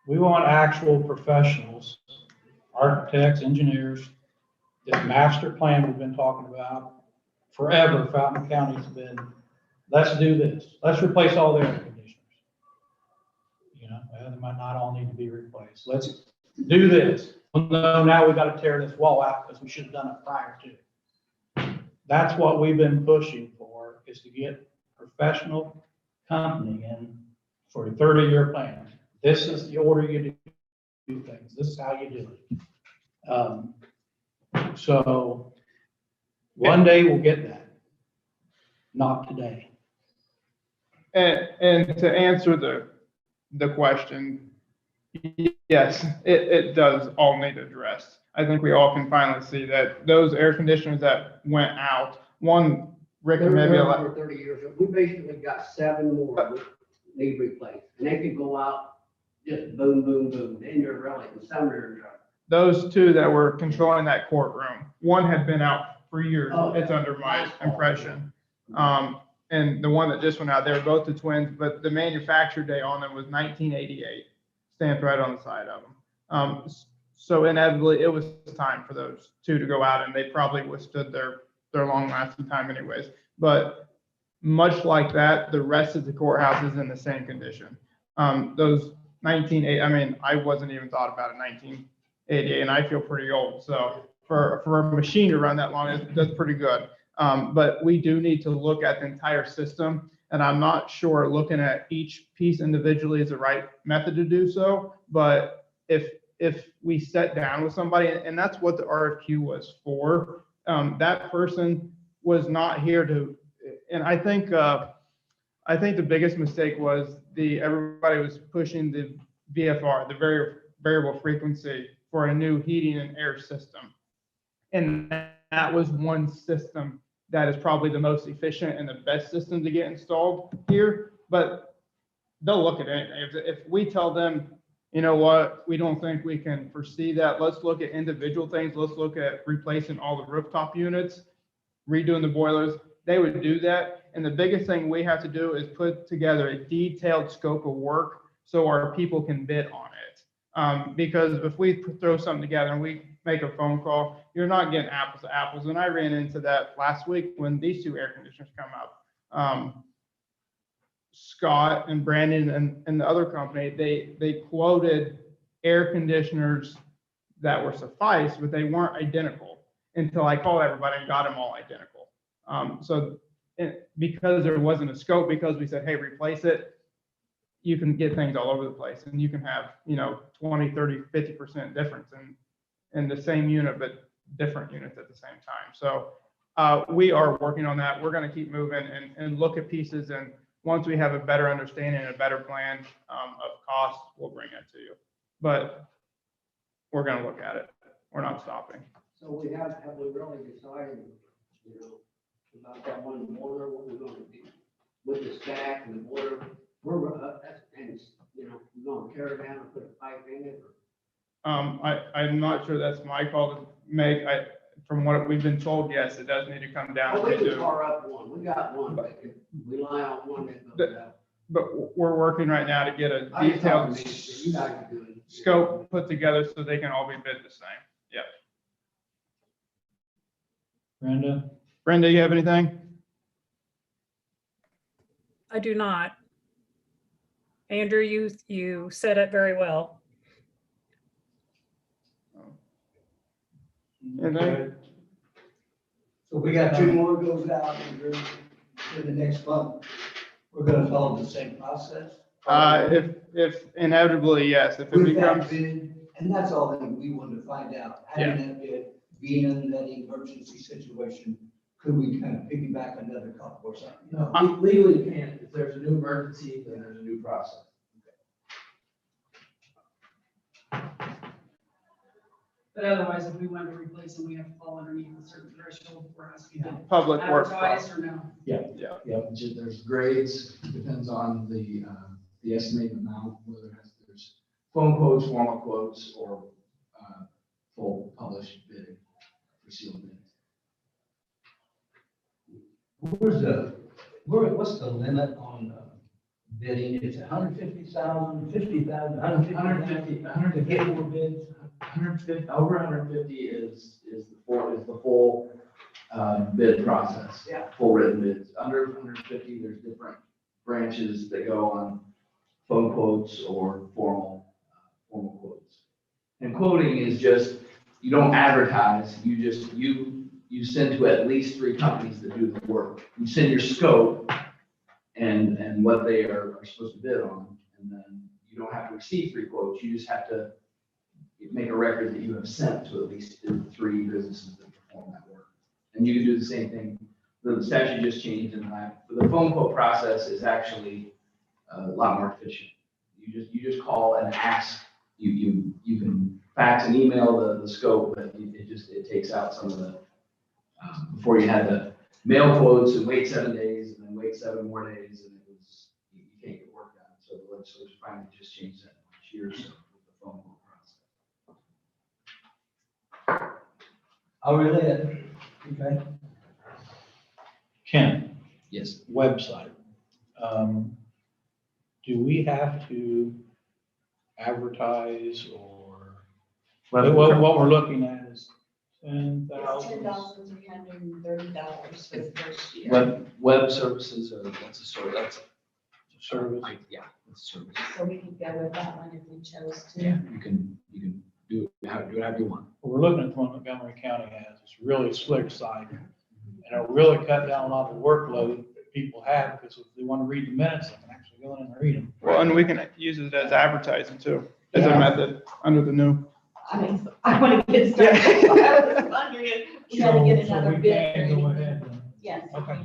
We want actual professionals, architects, engineers. This master plan we've been talking about forever, Fountain County's been, let's do this. Let's replace all the air conditioners. Well, they might not all need to be replaced. Let's do this. Well, no, now we got to tear this wall out because we should have done it prior to. That's what we've been pushing for, is to get professional company in for a 30-year plan. This is the order you do things. This is how you do it. So one day we'll get that. Not today. And to answer the question, yes, it does all need addressed. I think we all can finally see that those air conditioners that went out, one, Rick They're maybe. around for 30 years. We basically got 7 more that need replaced. And they could go out, just boom, boom, boom. Then you're really, in some areas, Those 2 that were controlling that courtroom, one had been out for years. Oh, It's under my impression. And the one that just went out, they were both the twins, but the manufacture date on them was 1988, stamped right on the side of them. So inevitably, it was time for those 2 to go out, and they probably withstood their long lasting time anyways. But much like that, the rest of the courthouse is in the same condition. Those 1980, I mean, I wasn't even thought about it 1988, and I feel pretty old. So for a machine to run that long, that's pretty good. But we do need to look at the entire system, and I'm not sure looking at each piece individually is the right method to do so. But if we sat down with somebody, and that's what the RFQ was for, that person was not here to, and I think the biggest mistake was everybody was pushing the VFR, the variable frequency, for a new heating and air system. And that was one system that is probably the most efficient and the best system to get installed here. But they'll look at it. If we tell them, you know what, we don't think we can foresee that, let's look at individual things. Let's look at replacing all the rooftop units, redoing the boilers. They would do that. And the biggest thing we have to do is put together a detailed scope of work so our people can bid on it. Because if we throw something together and we make a phone call, you're not getting apples to apples. And I ran into that last week when these 2 air conditioners come up. Scott and Brandon and the other company, they quoted air conditioners that were suffice, but they weren't identical until I called everybody and got them all identical. Because there wasn't a scope, because we said, hey, replace it, you can get things all over the place, and you can have, 20, 30, 50% difference in the same unit, but different units at the same time. So we are working on that. We're going to keep moving and look at pieces. And once we have a better understanding and a better plan of cost, we'll bring it to you. But we're going to look at it. We're not stopping. So have we really decided, about that one border, what we're gonna do with the stack and the border? We're gonna tear it down and put a pipe in it? I'm not sure that's my call to make. From what we've been told, yes, it does need to come down. Oh, we can tar up one, we got one, that could rely on one that goes out. But we're working right now to get a I just thought detailed you guys are doing. scope put together so they can all be bid the same. Yep. Brenda? Brenda, you have anything? I do not. Andrew, you said it very well. Anything? So we got 2 more goes out in the next month. We're gonna follow the same process. If inevitably, yes, if it With that becomes, bid, and that's all that we wanted to find out. Having that bid, being in that emergency situation, could we kind of piggyback another couple or something? No, legally you can't. If there's a new emergency, then there's a new process. But otherwise, if we wanted to replace them, we have to fall underneath a certain threshold for us to get public works. advertised or no? Yeah, there's grades, depends on the estimated amount, whether there's phone quotes, formal quotes, or full published bidding for sealed bids. What's the limit on bidding? Is it 150,000, 50,000, 150,000 to get more bids? 150, over 150 is the full bid process. Yeah. Full written bids. Under 150, there's different branches that go on phone quotes or formal quotes. And quoting is just, you don't advertise, you send to at least 3 companies that do the work. You send your scope and what they are supposed to bid on, and then you don't have to receive 3 quotes, you just have to make a record that you have sent to at least 3 businesses that perform that work. And you can do the same thing. The statute just changed, and the phone quote process is actually a lot more efficient. You just call and ask. You can fax and email the scope, but it takes out some of the before you had to mail quotes and wait 7 days and then wait 7 more days, and you can't get work done. So the legislature finally just changed that last year or so with the phone quote process. I'll relay it. Okay. Ken, Yes. website. Do we have to advertise or, what we're looking at is $10,000? $10,330 for the first year. Web services that's a service. Service. Yeah, that's a service. So we could go with that one if we chose to. Yeah, you can do whatever you want. We're looking at the one Montgomery County has. It's really slick site. And it'll really cut down a lot of the workload that people have, because if they want to read the minutes, they can actually go in and read them. Well, and we can use it as advertising too, as a method under the new. I mean, I want to get started. I was wondering, we gotta get So another we bid. can go ahead then. Yes. Okay.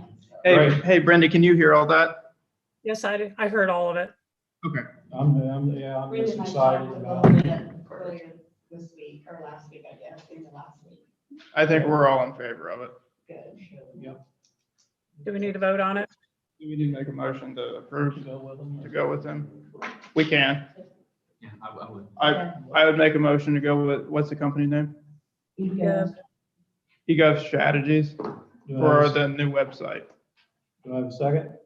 Hey, Great. hey, Brenda, can you hear all that? Yes, I do. I heard all of it. I'm Brenda just and I excited talked a about little it. bit earlier this week, or last week, I guess, in the last week. I think we're all in favor of it. Good. Do we need to vote on it? Do we need to make a motion to approve To go with them. to go with them? We can. Yeah, I would. I would make a motion to go with, what's the company name? Yeah. eGov Strategies Do I for have a- the new website. do I have a second?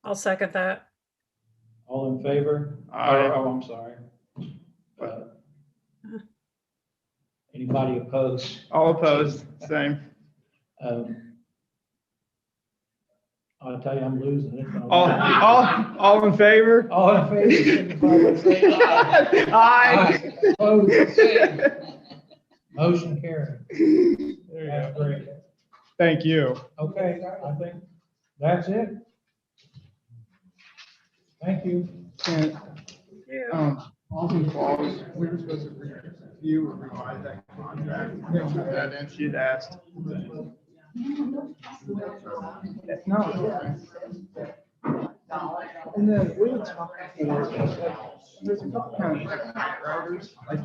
I'll second that. All in favor? Aye. Oh, I'm sorry. Anybody opposed? All opposed, same. I'll tell you, I'm losing it. All in favor? All in favor, signify by saying aye. Aye. Opposed, the same. Motion carried. There you That's go. great. Thank you. Okay, I think that's it. Thank you. And, Austin Falls, we were supposed to review or revise that contract. And then she'd asked. No. And then we were talking, there's a couple kind of routers, like